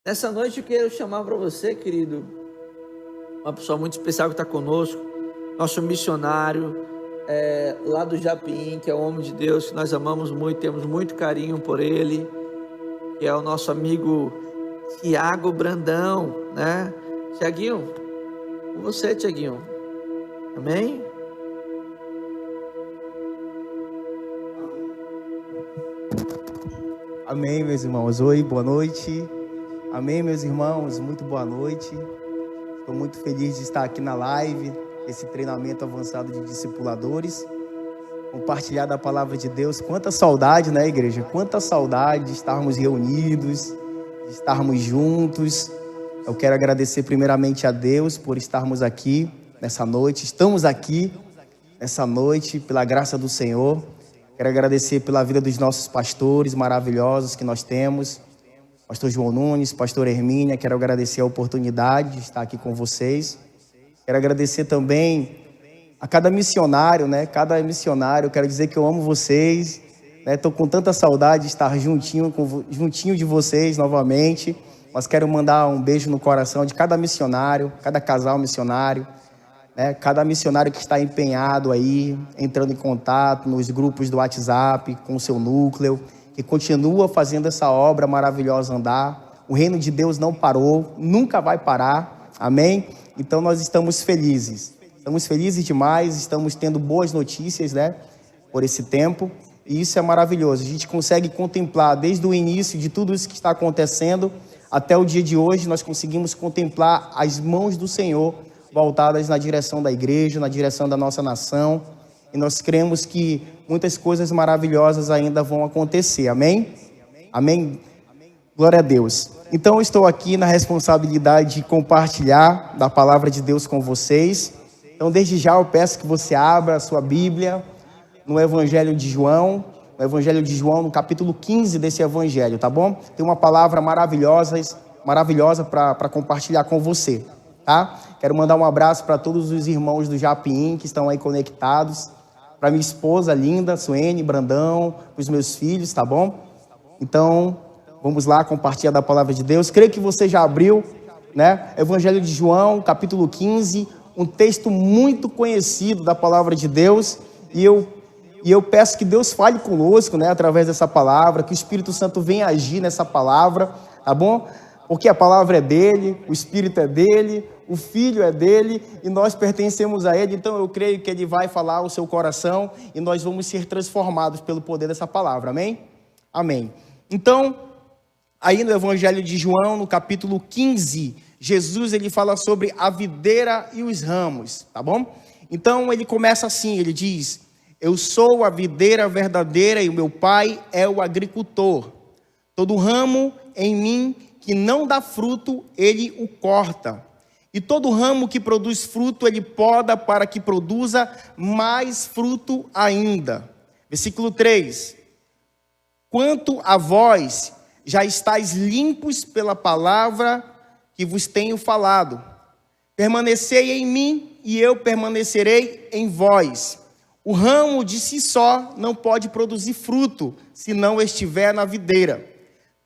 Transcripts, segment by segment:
Nessa noite eu quero chamar para você, querido, uma pessoa muito especial que está conosco, nosso missionário lá do Japim, que é um homem de Deus que nós amamos muito, temos muito carinho por ele, que é o nosso amigo Tiago Brandão, né? Tiaguinho, com você, Tiaguinho. Amém? Amém, meus irmãos. Oi, boa noite. Amém, meus irmãos. Muito boa noite. Estou muito feliz de estar aqui na live, esse treinamento avançado de discipuladores. Compartilhar da palavra de Deus. Quanta saudade, né, igreja? Quanta saudade de estarmos reunidos, de estarmos juntos. Eu quero agradecer primeiramente a Deus por estarmos aqui nessa noite. Estamos aqui nessa noite pela graça do Senhor. Quero agradecer pela vida dos nossos pastores maravilhosos que nós temos. Pastor João Nunes, Pastor Hermínia, quero agradecer a oportunidade de estar aqui com vocês. Quero agradecer também a cada missionário, né? Cada missionário, quero dizer que eu amo vocês, né? Estou com tanta saudade de estar juntinho de vocês novamente, mas quero mandar um beijo no coração de cada missionário, cada casal missionário, né? Cada missionário que está empenhado aí, entrando em contato nos grupos do WhatsApp, com o seu núcleo, que continua fazendo essa obra maravilhosa andar. O reino de Deus não parou, nunca vai parar, amém? Então nós estamos felizes demais, estamos tendo boas notícias, né, por esse tempo, e isso é maravilhoso. A gente consegue contemplar desde o início de tudo isso que está acontecendo até o dia de hoje, nós conseguimos contemplar as mãos do Senhor voltadas na direção da igreja, na direção da nossa nação, e nós cremos que muitas coisas maravilhosas ainda vão acontecer, amém? Amém? Glória a Deus. Então eu estou aqui na responsabilidade de compartilhar da palavra de Deus com vocês. Então desde já eu peço que você abra a sua Bíblia no Evangelho de João, no capítulo 15 desse Evangelho, tá bom? Tem uma palavra maravilhosa para compartilhar com você, tá? Quero mandar um abraço para todos os irmãos do Japim que estão aí conectados, para minha esposa linda, Suene, Brandão, para os meus filhos, tá bom? Então, vamos lá compartilhar da palavra de Deus. Creio que você já abriu, né? Evangelho de João, capítulo 15, um texto muito conhecido da palavra de Deus, e eu peço que Deus fale conosco, né, através dessa palavra, que o Espírito Santo venha agir nessa palavra, tá bom? Porque a palavra é dele, o Espírito é dele, o Filho é dele, e nós pertencemos a ele, então eu creio que ele vai falar ao seu coração, e nós vamos ser transformados pelo poder dessa palavra, amém? Amém. Então, aí no Evangelho de João, no capítulo 15, Jesus ele fala sobre a videira e os ramos, tá bom? Então ele começa assim, ele diz: eu sou a videira verdadeira e o meu pai é o agricultor. Todo ramo em mim que não dá fruto, ele o corta. E todo ramo que produz fruto, ele poda para que produza mais fruto ainda. Versículo 3. Quanto a vós, já estáis limpos pela palavra que vos tenho falado. Permanecei em mim e eu permanecerei em vós. O ramo de si só não pode produzir fruto, se não estiver na videira.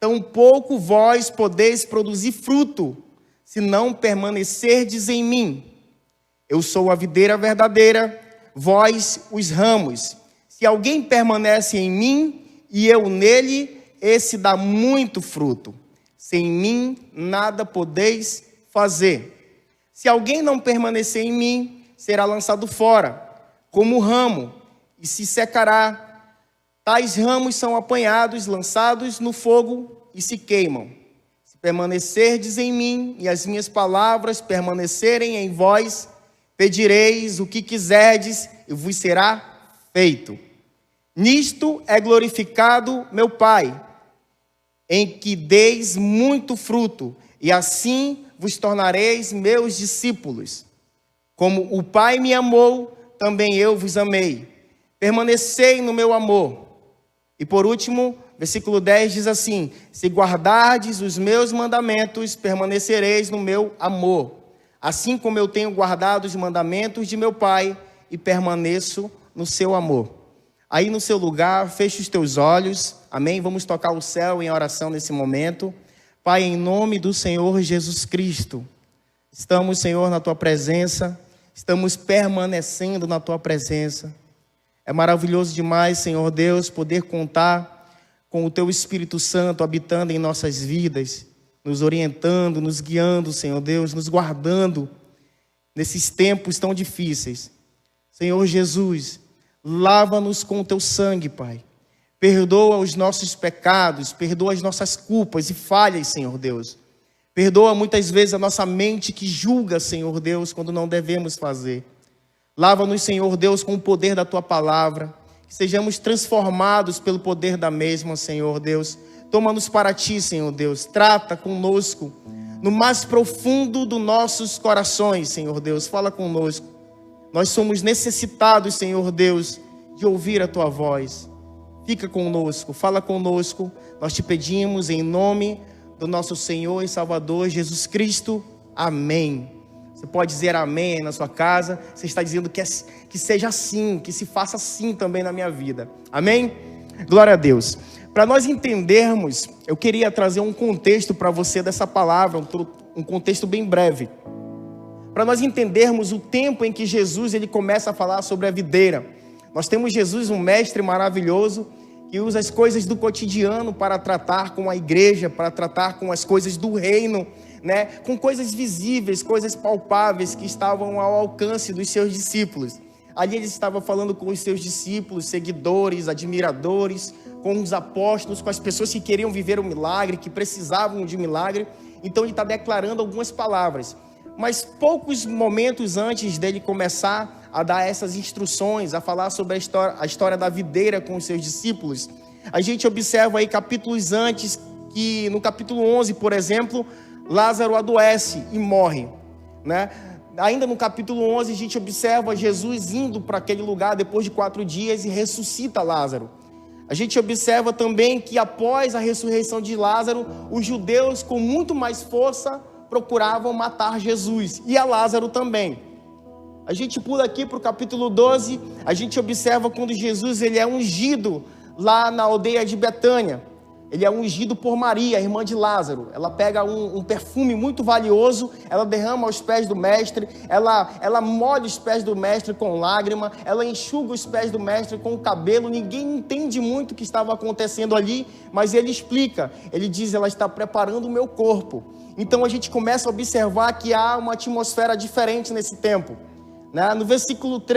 Tampouco vós podeis produzir fruto, se não permanecerdes em mim. Eu sou a videira verdadeira, vós os ramos. Se alguém permanece em mim e eu nele, esse dá muito fruto. Sem mim nada podeis fazer. Se alguém não permanecer em mim, será lançado fora, como ramo, e se secará. Tais ramos são apanhados, lançados no fogo e se queimam. Se permanecerdes em mim e as minhas palavras permanecerem em vós, pedireis o que quiserdes e vos será feito. Nisto é glorificado meu Pai, em que deis muito fruto, e assim vos tornareis meus discípulos. Como o Pai me amou, também eu vos amei. Permanecei no meu amor. E por último, versículo 10 diz assim: se guardardes os meus mandamentos, permanecereis no meu amor. Assim como eu tenho guardado os mandamentos de meu Pai e permaneço no seu amor. Aí no seu lugar, feche os teus olhos, amém? Vamos tocar o céu em oração nesse momento. Pai, em nome do Senhor Jesus Cristo, estamos, Senhor, na Tua presença, estamos permanecendo na Tua presença. É maravilhoso demais, Senhor Deus, poder contar com o Teu Espírito Santo habitando em nossas vidas, nos orientando, nos guiando, Senhor Deus, nos guardando nesses tempos tão difíceis. Senhor Jesus, lava-nos com o Teu sangue, Pai. Perdoa os nossos pecados, perdoa as nossas culpas e falhas, Senhor Deus. Perdoa muitas vezes a nossa mente que julga, Senhor Deus, quando não devemos fazer. Lava-nos, Senhor Deus, com o poder da Tua palavra, que sejamos transformados pelo poder da mesma, Senhor Deus. Toma-nos para Ti, Senhor Deus. Trata conosco no mais profundo dos nossos corações, Senhor Deus. Fala conosco. Nós somos necessitados, Senhor Deus, de ouvir a Tua voz. Fica conosco, fala conosco. Nós Te pedimos em nome do nosso Senhor e Salvador Jesus Cristo. Amém. Você pode dizer amém na sua casa. Você está dizendo que seja assim, que se faça assim também na minha vida. Amém? Glória a Deus. Para nós entendermos, eu queria trazer um contexto para você dessa palavra, um contexto bem breve. Para nós entendermos o tempo em que Jesus ele começa a falar sobre a videira. Nós temos Jesus, um mestre maravilhoso, que usa as coisas do cotidiano para tratar com a igreja, para tratar com as coisas do reino, né? Com coisas visíveis, coisas palpáveis que estavam ao alcance dos seus discípulos. Ali ele estava falando com os seus discípulos, seguidores, admiradores, com os apóstolos, com as pessoas que queriam viver o milagre, que precisavam de milagre. Então ele está declarando algumas palavras. Mas poucos momentos antes dele começar a dar essas instruções, a falar sobre a história da videira com os seus discípulos, a gente observa aí capítulos antes, que no capítulo 11, por exemplo, Lázaro adoece e morre, né? Ainda no capítulo 11 a gente observa Jesus indo para aquele lugar depois de 4 dias e ressuscita Lázaro. A gente observa também que após a ressurreição de Lázaro, os judeus com muito mais força procuravam matar Jesus e a Lázaro também. A gente pula aqui para o capítulo 12, a gente observa quando Jesus ele é ungido lá na aldeia de Betânia. Ele é ungido por Maria, a irmã de Lázaro. Ela pega um perfume muito valioso, ela derrama aos pés do mestre, ela molha os pés do mestre com lágrima, ela enxuga os pés do mestre com o cabelo. Ninguém entende muito o que estava acontecendo ali, mas ele explica. Ele diz, ela está preparando o meu corpo. Então a gente começa a observar que há uma atmosfera diferente nesse tempo.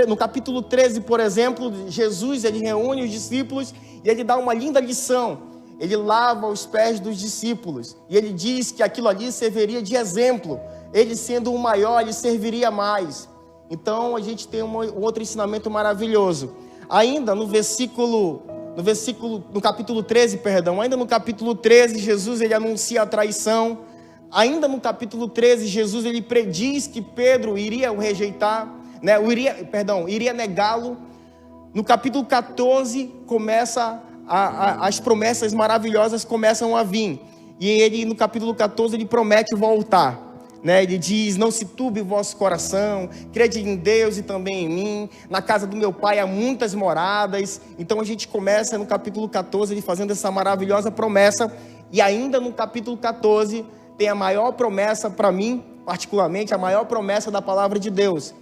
No capítulo 13, por exemplo, Jesus ele reúne os discípulos e ele dá uma linda lição. Ele lava os pés dos discípulos e ele diz que aquilo ali serviria de exemplo. Ele sendo o maior, ele serviria mais. Então a gente tem um outro ensinamento maravilhoso. Ainda no capítulo 13, ainda no capítulo 13, Jesus ele anuncia a traição. Ainda no capítulo 13, Jesus ele prediz que Pedro iria o rejeitar, né? Iria negá-lo. No capítulo 14 as promessas maravilhosas começam a vir. E ele, no capítulo 14, ele promete voltar, né? Ele diz, não se turbe o vosso coração, crede em Deus e também em mim. Na casa do meu pai há muitas moradas. Então a gente começa no capítulo 14, ele fazendo essa maravilhosa promessa. E ainda no capítulo 14, tem a maior promessa para mim, particularmente, a maior promessa da palavra de Deus.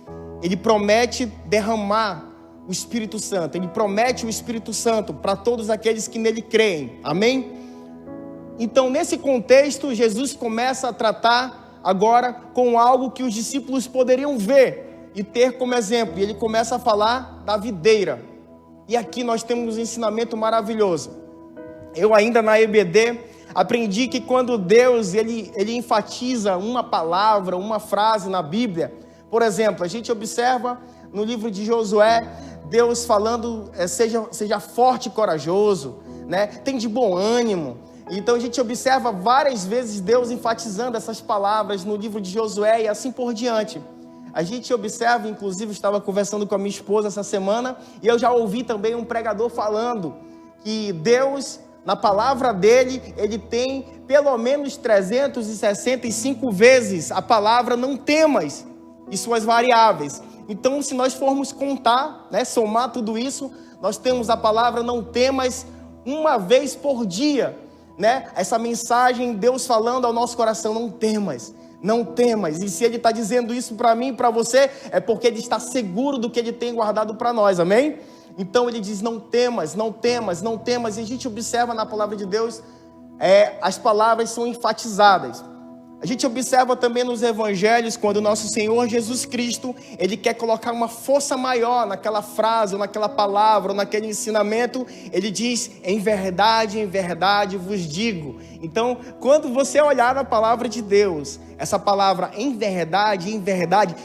Ele promete derramar o Espírito Santo. Ele promete o Espírito Santo para todos aqueles que nele creem. Amém? Então, nesse contexto, Jesus começa a tratar agora com algo que os discípulos poderiam ver e ter como exemplo. E ele começa a falar da videira. E aqui nós temos um ensinamento maravilhoso. Eu ainda na EBD aprendi que quando Deus ele enfatiza uma palavra, uma frase na Bíblia, por exemplo, a gente observa no livro de Josué, Deus falando, seja forte e corajoso, né? Tem de bom ânimo. Então a gente observa várias vezes Deus enfatizando essas palavras no livro de Josué e assim por diante. A gente observa, inclusive estava conversando com a minha esposa essa semana, e eu já ouvi também um pregador falando que Deus, na palavra dele, ele tem pelo menos 365 vezes a palavra não temas e suas variáveis. Então, se nós formos contar, né, somar tudo isso, nós temos a palavra não temas uma vez por dia, né? Essa mensagem, Deus falando ao nosso coração: não temas, não temas. E se Ele está dizendo isso para mim e para você, é porque Ele está seguro do que Ele tem guardado para nós, amém? Então Ele diz: não temas, não temas, não temas. E a gente observa na palavra de Deus, as palavras são enfatizadas. A gente observa também nos evangelhos, quando o nosso Senhor Jesus Cristo, Ele quer colocar uma força maior naquela frase, ou naquela palavra, ou naquele ensinamento. Ele diz: em verdade vos digo. Então, quando você olhar na palavra de Deus, essa palavra em verdade,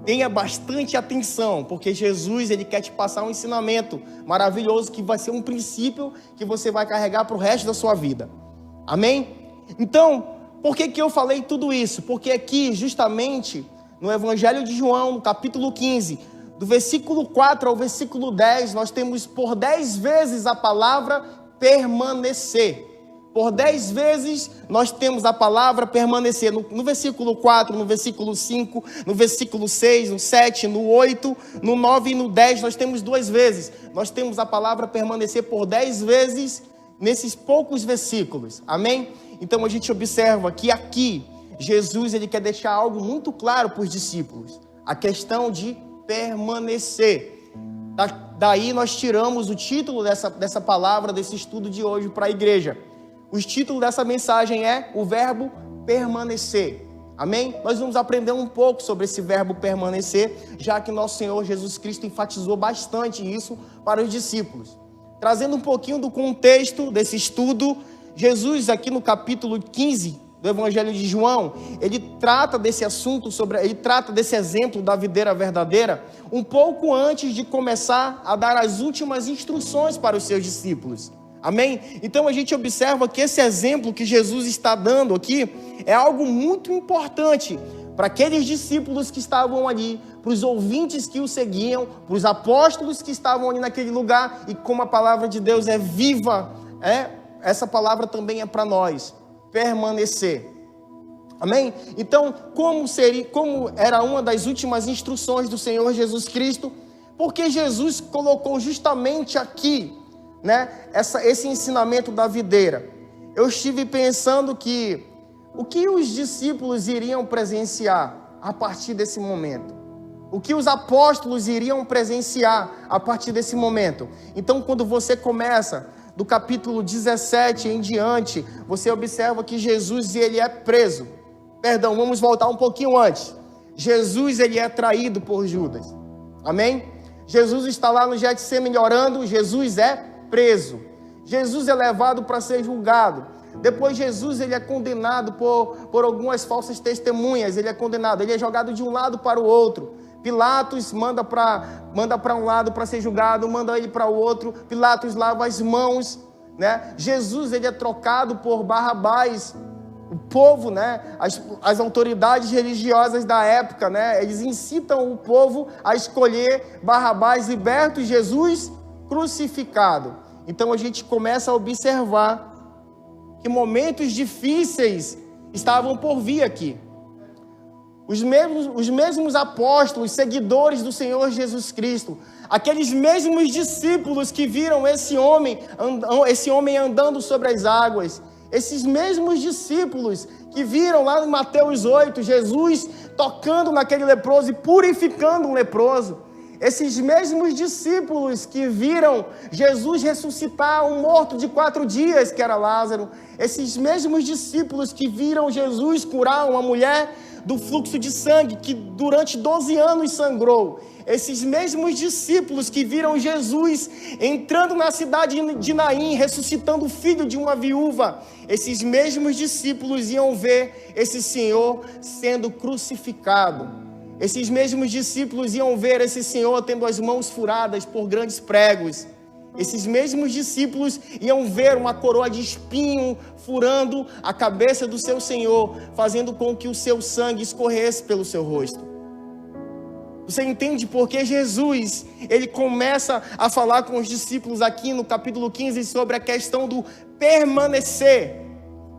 tenha bastante atenção, porque Jesus, Ele quer te passar um ensinamento maravilhoso, que vai ser um princípio que você vai carregar para o resto da sua vida. Amém? Então, por que eu falei tudo isso? Porque aqui, justamente, no Evangelho de João, no capítulo 15, do versículo 4 ao versículo 10, nós temos por 10 vezes a palavra permanecer. Por 10 vezes nós temos a palavra permanecer. No versículo 4, no versículo 5, no versículo 6, no 7, no 8, no 9 e no 10, nós temos 2 vezes. Nós temos a palavra permanecer por 10 vezes nesses poucos versículos. Amém? Então a gente observa que aqui Jesus, Ele quer deixar algo muito claro para os discípulos: a questão de permanecer. Daí nós tiramos o título dessa palavra, desse estudo de hoje para a igreja. O título dessa mensagem é o verbo permanecer. Amém? Nós vamos aprender um pouco sobre esse verbo permanecer, já que nosso Senhor Jesus Cristo enfatizou bastante isso para os discípulos. Trazendo um pouquinho do contexto desse estudo, Jesus, aqui no capítulo 15 do Evangelho de João, ele trata desse assunto, ele trata desse exemplo da videira verdadeira, um pouco antes de começar a dar as últimas instruções para os seus discípulos. Amém? Então a gente observa que esse exemplo que Jesus está dando aqui é algo muito importante para aqueles discípulos que estavam ali, para os ouvintes que o seguiam, para os apóstolos que estavam ali naquele lugar. E como a palavra de Deus é viva, essa palavra também é para nós: permanecer. Amém? Então, como era uma das últimas instruções do Senhor Jesus Cristo, porque Jesus colocou justamente aqui, né, esse ensinamento da videira. Eu estive pensando que o que os discípulos iriam presenciar a partir desse momento? O que os apóstolos iriam presenciar a partir desse momento? Então, quando você começa do capítulo 17 em diante, você observa que Jesus, ele é preso. Perdão, vamos voltar um pouquinho antes. Jesus, ele é traído por Judas. Amém? Jesus está lá no Getsemane orando, Jesus é preso. Jesus é levado para ser julgado. Depois Jesus, ele é condenado por algumas falsas testemunhas. Ele é condenado, ele é jogado de um lado para o outro. Pilatos manda para um lado para ser julgado, manda ele para o outro. Pilatos lava as mãos, né? Jesus, ele é trocado por Barrabás. O povo, né? As autoridades religiosas da época, né? Eles incitam o povo a escolher Barrabás liberto e Jesus crucificado. Então a gente começa a observar que momentos difíceis estavam por vir aqui. Os mesmos apóstolos, seguidores do Senhor Jesus Cristo, aqueles mesmos discípulos que viram esse homem andando sobre as águas, esses mesmos discípulos que viram lá em Mateus 8, Jesus tocando naquele leproso e purificando um leproso, esses mesmos discípulos que viram Jesus ressuscitar um morto de 4 dias, que era Lázaro, esses mesmos discípulos que viram Jesus curar uma mulher do fluxo de sangue, que durante 12 anos sangrou, esses mesmos discípulos que viram Jesus entrando na cidade de Naim, ressuscitando o filho de uma viúva, esses mesmos discípulos iam ver esse Senhor sendo crucificado. Esses mesmos discípulos iam ver esse Senhor tendo as mãos furadas por grandes pregos. Esses mesmos discípulos iam ver uma coroa de espinho furando a cabeça do seu Senhor, fazendo com que o seu sangue escorresse pelo seu rosto. Você entende por que Jesus, ele começa a falar com os discípulos aqui no capítulo 15 sobre a questão do permanecer.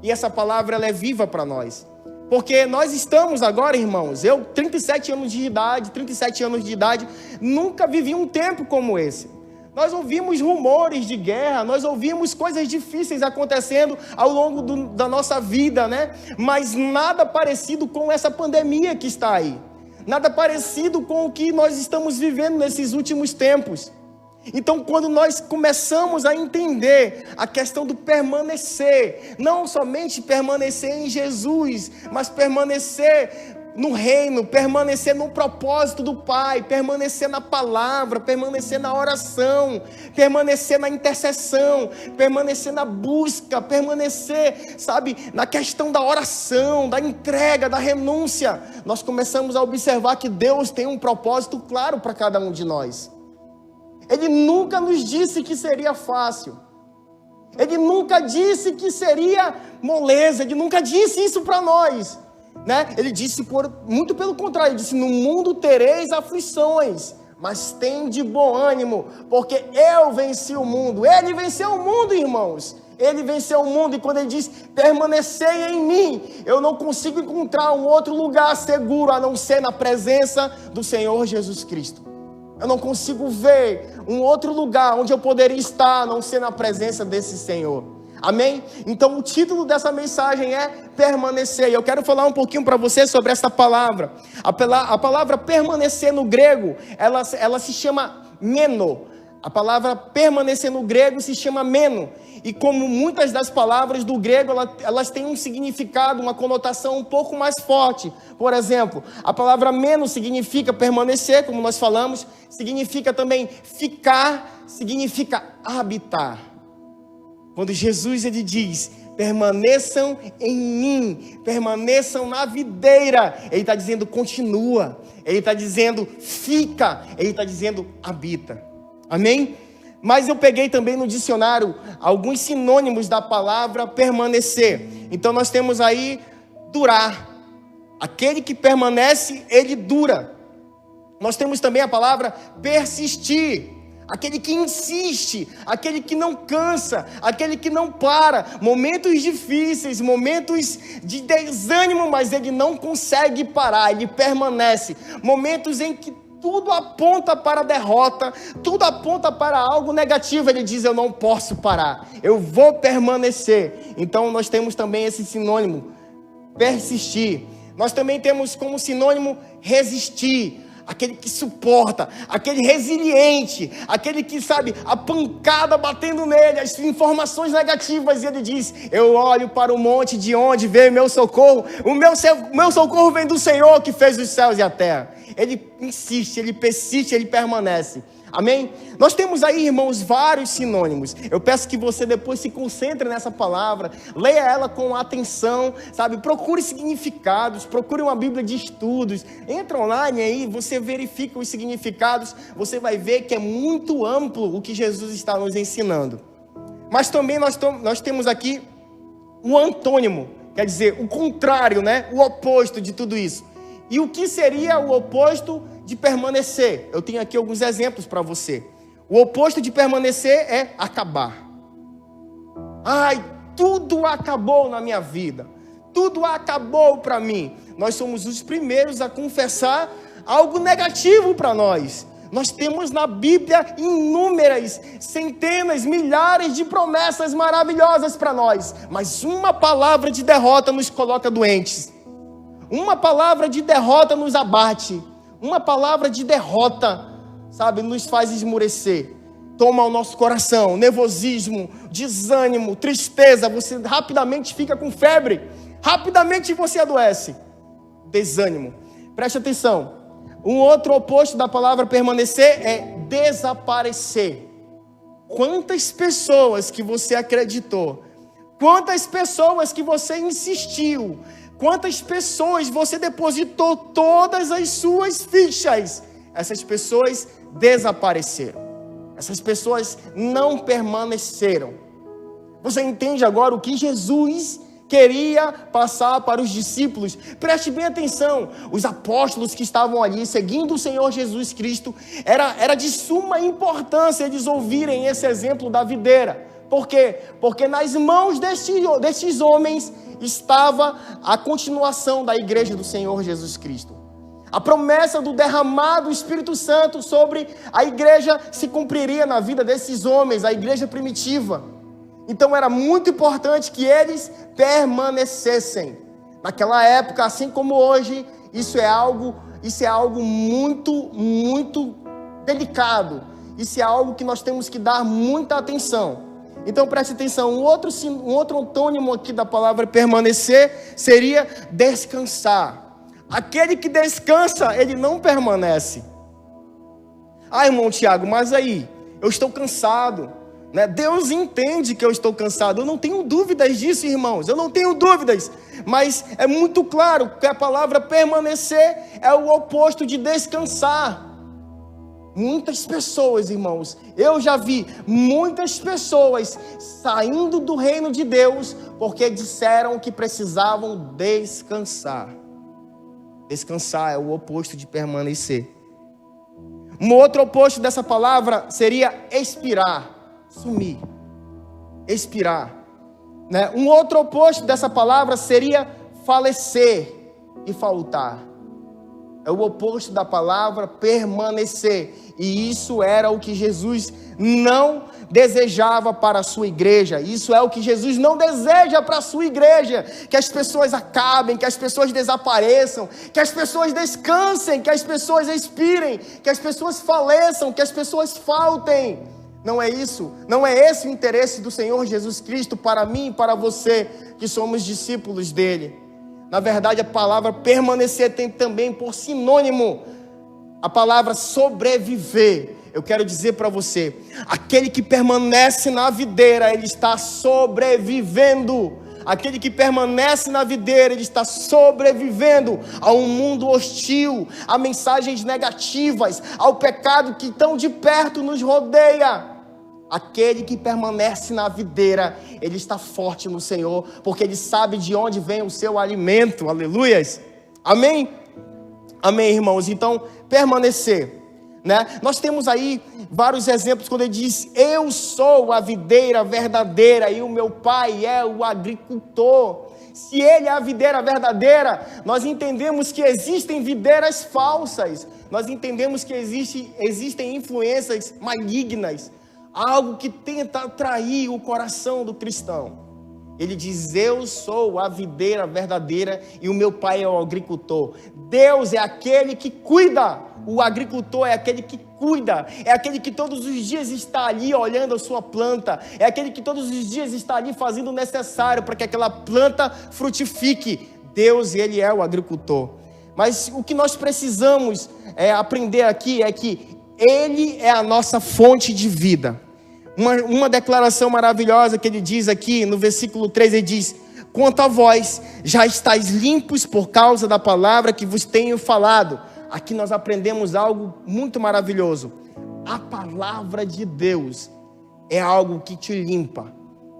E essa palavra, ela é viva para nós. Porque nós estamos agora, irmãos, eu 37 anos de idade, nunca vivi um tempo como esse. Nós ouvimos rumores de guerra, nós ouvimos coisas difíceis acontecendo ao longo da nossa vida, né? Mas nada parecido com essa pandemia que está aí. Nada parecido com o que nós estamos vivendo nesses últimos tempos. Então, quando nós começamos a entender a questão do permanecer, não somente permanecer em Jesus, mas permanecer no reino, permanecer no propósito do Pai, permanecer na palavra, permanecer na oração, permanecer na intercessão, permanecer na busca, permanecer, sabe, na questão da oração, da entrega, da renúncia. Nós começamos a observar que Deus tem um propósito claro para cada um de nós. Ele nunca nos disse que seria fácil. Ele nunca disse que seria moleza. Ele nunca disse isso para nós, né? Ele disse, muito pelo contrário, ele disse: no mundo tereis aflições, mas tem de bom ânimo, porque eu venci o mundo. Ele venceu o mundo, irmãos. Ele venceu o mundo. E quando ele diz: permanecei em mim, eu não consigo encontrar um outro lugar seguro a não ser na presença do Senhor Jesus Cristo. Eu não consigo ver um outro lugar onde eu poderia estar a não ser na presença desse Senhor. Amém? Então o título dessa mensagem é permanecer. E eu quero falar um pouquinho para você sobre essa palavra. A palavra permanecer no grego, ela se chama meno. A palavra permanecer no grego se chama meno. E como muitas das palavras do grego, elas têm um significado, uma conotação um pouco mais forte. Por exemplo, a palavra meno significa permanecer, como nós falamos. Significa também ficar, significa habitar. Quando Jesus ele diz: permaneçam em mim, permaneçam na videira, ele está dizendo continua, ele está dizendo fica, ele está dizendo habita. Amém? Mas eu peguei também no dicionário alguns sinônimos da palavra permanecer. Então nós temos aí durar. Aquele que permanece, ele dura. Nós temos também a palavra persistir. Aquele que insiste, aquele que não cansa, aquele que não para. Momentos difíceis, momentos de desânimo, mas ele não consegue parar, ele permanece. Momentos em que tudo aponta para a derrota, tudo aponta para algo negativo, ele diz: eu não posso parar, eu vou permanecer. Então nós temos também esse sinônimo, persistir. Nós também temos como sinônimo resistir. Aquele que suporta, aquele resiliente, aquele que sabe, a pancada batendo nele, as informações negativas, e ele diz: eu olho para o monte de onde veio meu socorro, o meu socorro vem do Senhor que fez os céus e a terra. Ele insiste, ele persiste, ele permanece. Amém? Nós temos aí, irmãos, vários sinônimos. Eu peço que você depois se concentre nessa palavra, leia ela com atenção, sabe? Procure significados, procure uma Bíblia de estudos. Entra online aí, você verifica os significados, você vai ver que é muito amplo o que Jesus está nos ensinando. Mas também nós temos aqui o antônimo, quer dizer, o contrário, né? O oposto de tudo isso. E o que seria o oposto de permanecer? Eu tenho aqui alguns exemplos para você. O oposto de permanecer é acabar. Ai, tudo acabou na minha vida. Tudo acabou para mim. Nós somos os primeiros a confessar algo negativo para nós. Nós temos na Bíblia inúmeras, centenas, milhares de promessas maravilhosas para nós. Mas uma palavra de derrota nos coloca doentes. Uma palavra de derrota nos abate. Uma palavra de derrota, sabe, nos faz esmurecer. Toma o nosso coração, nervosismo, desânimo, tristeza. Você rapidamente fica com febre. Rapidamente você adoece. Desânimo. Preste atenção. Um outro oposto da palavra permanecer é desaparecer. Quantas pessoas que você acreditou, quantas pessoas que você insistiu, quantas pessoas você depositou todas as suas fichas, essas pessoas desapareceram. Essas pessoas não permaneceram. Você entende agora o que Jesus queria passar para os discípulos? Preste bem atenção. Os apóstolos que estavam ali seguindo o Senhor Jesus Cristo, era de suma importância eles ouvirem esse exemplo da videira. Por quê? Porque nas mãos destes homens estava a continuação da igreja do Senhor Jesus Cristo. A promessa do derramado do Espírito Santo sobre a igreja se cumpriria na vida desses homens, a igreja primitiva. Então era muito importante que eles permanecessem. Naquela época, assim como hoje, isso é algo muito, muito delicado. Isso é algo que nós temos que dar muita atenção. Então preste atenção, um outro antônimo aqui da palavra permanecer seria descansar. Aquele que descansa, ele não permanece. Ah, irmão Tiago, mas aí, eu estou cansado, né? Deus entende que eu estou cansado, eu não tenho dúvidas disso, irmãos, eu não tenho dúvidas, mas é muito claro que a palavra permanecer é o oposto de descansar. Muitas pessoas, irmãos, eu já vi muitas pessoas saindo do reino de Deus porque disseram que precisavam descansar. Descansar é o oposto de permanecer. Um outro oposto dessa palavra seria expirar, sumir, expirar, né? Um outro oposto dessa palavra seria falecer e faltar. É o oposto da palavra permanecer. E isso era o que Jesus não desejava para a sua igreja. Isso é o que Jesus não deseja para a sua igreja. Que as pessoas acabem, que as pessoas desapareçam, que as pessoas descansem, que as pessoas expirem, que as pessoas faleçam, que as pessoas faltem. Não é isso. Não é esse o interesse do Senhor Jesus Cristo para mim e para você, que somos discípulos dele. Na verdade, a palavra permanecer tem também por sinônimo a palavra sobreviver. Eu quero dizer para você, aquele que permanece na videira, ele está sobrevivendo. Aquele que permanece na videira, ele está sobrevivendo a um mundo hostil, a mensagens negativas, ao pecado que tão de perto nos rodeia. Aquele que permanece na videira, ele está forte no Senhor, porque ele sabe de onde vem o seu alimento, aleluias, amém? Amém, irmãos. Então, permanecer, né? Nós temos aí vários exemplos, quando ele diz, eu sou a videira verdadeira e o meu pai é o agricultor. Se ele é a videira verdadeira, nós entendemos que existem videiras falsas, nós entendemos que existem influências malignas, algo que tenta atrair o coração do cristão. Ele diz, eu sou a videira verdadeira e o meu pai é o agricultor. Deus é aquele que cuida, o agricultor é aquele que cuida, é aquele que todos os dias está ali olhando a sua planta, é aquele que todos os dias está ali fazendo o necessário para que aquela planta frutifique. Deus, ele é o agricultor. Mas o que nós precisamos aprender aqui é que ele é a nossa fonte de vida. Uma declaração maravilhosa que ele diz aqui no versículo 3, ele diz, quanto a vós, já estáis limpos por causa da palavra que vos tenho falado. Aqui nós aprendemos algo muito maravilhoso. A palavra de Deus é algo que te limpa.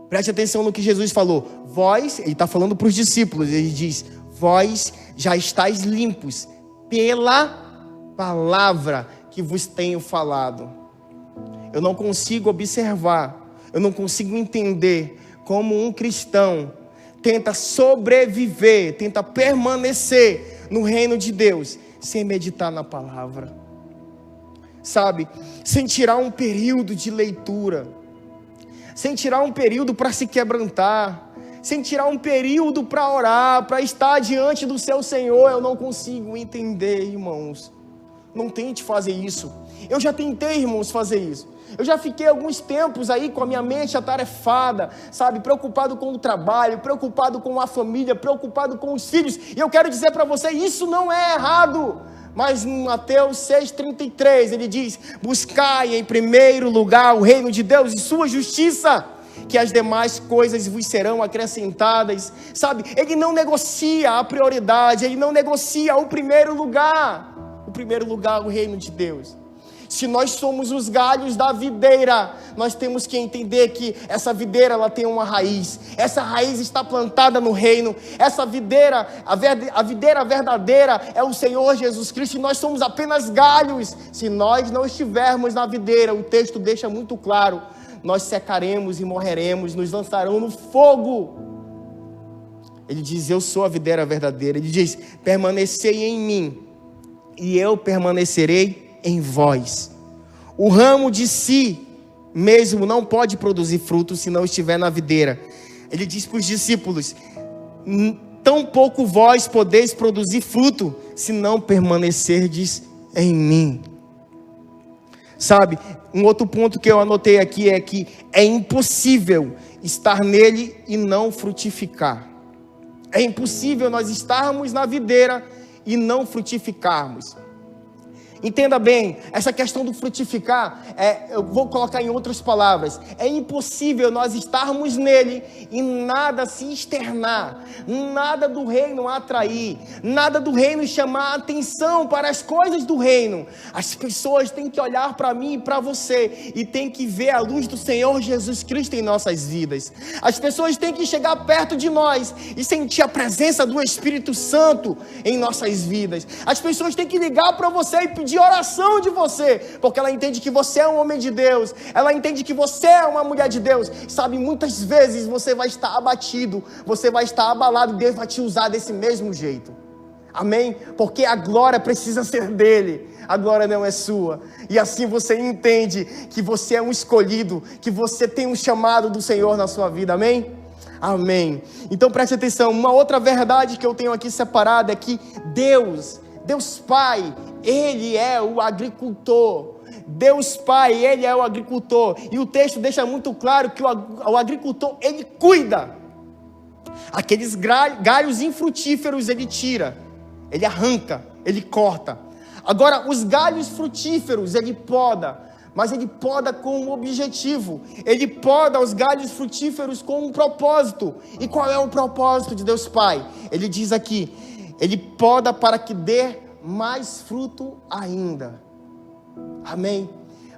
Preste atenção no que Jesus falou. Vós, ele está falando para os discípulos, ele diz, vós já estáis limpos pela palavra que vos tenho falado. Eu não consigo observar, eu não consigo entender como um cristão tenta sobreviver, tenta permanecer no reino de Deus, sem meditar na palavra, sabe? Sem tirar um período de leitura, sem tirar um período para se quebrantar, sem tirar um período para orar, para estar diante do seu Senhor. Eu não consigo entender, irmãos. Não tente fazer isso. Eu já tentei, irmãos, fazer isso. Eu já fiquei alguns tempos aí com a minha mente atarefada, sabe? Preocupado com o trabalho, preocupado com a família, preocupado com os filhos. E eu quero dizer para você, isso não é errado. Mas em Mateus 6,33, ele diz, buscai em primeiro lugar o reino de Deus e sua justiça, que as demais coisas vos serão acrescentadas, sabe? Ele não negocia a prioridade, ele não negocia o primeiro lugar, o reino de Deus. Se nós somos os galhos da videira, nós temos que entender que essa videira, ela tem uma raiz. Essa raiz está plantada no reino. Essa videira, a videira verdadeira é o Senhor Jesus Cristo. E nós somos apenas galhos. Se nós não estivermos na videira, o texto deixa muito claro, nós secaremos e morreremos, nos lançarão no fogo. Ele diz, eu sou a videira verdadeira. Ele diz, permanecei em mim e eu permanecerei em vós. O ramo de si mesmo não pode produzir fruto se não estiver na videira. Ele diz para os discípulos: tão pouco vós podeis produzir fruto se não permanecerdes em mim. Sabe, um outro ponto que eu anotei aqui é que é impossível estar nele e não frutificar. É impossível nós estarmos na videira e não frutificarmos. Entenda bem, essa questão do frutificar, eu vou colocar em outras palavras, é impossível nós estarmos nele e nada se externar, nada do reino atrair, nada do reino chamar a atenção para as coisas do reino. As pessoas têm que olhar para mim e para você e têm que ver a luz do Senhor Jesus Cristo em nossas vidas. As pessoas têm que chegar perto de nós e sentir a presença do Espírito Santo em nossas vidas. As pessoas têm que ligar para você e pedir oração de você, porque ela entende que você é um homem de Deus, ela entende que você é uma mulher de Deus. Sabe, muitas vezes você vai estar abatido, você vai estar abalado, Deus vai te usar desse mesmo jeito, amém? Porque a glória precisa ser dele, a glória não é sua, e assim você entende que você é um escolhido, que você tem um chamado do Senhor na sua vida, amém? Amém. Então preste atenção, uma outra verdade que eu tenho aqui separada é que Deus Pai, Ele é o agricultor. Deus Pai, Ele é o agricultor. E o texto deixa muito claro que o agricultor, Ele cuida. Aqueles galhos infrutíferos Ele tira, Ele arranca, Ele corta. Agora, os galhos frutíferos Ele poda, mas Ele poda com um objetivo. Ele poda os galhos frutíferos com um propósito. E qual é o propósito de Deus Pai? Ele diz aqui: Ele poda para que dê mais fruto ainda. Amém?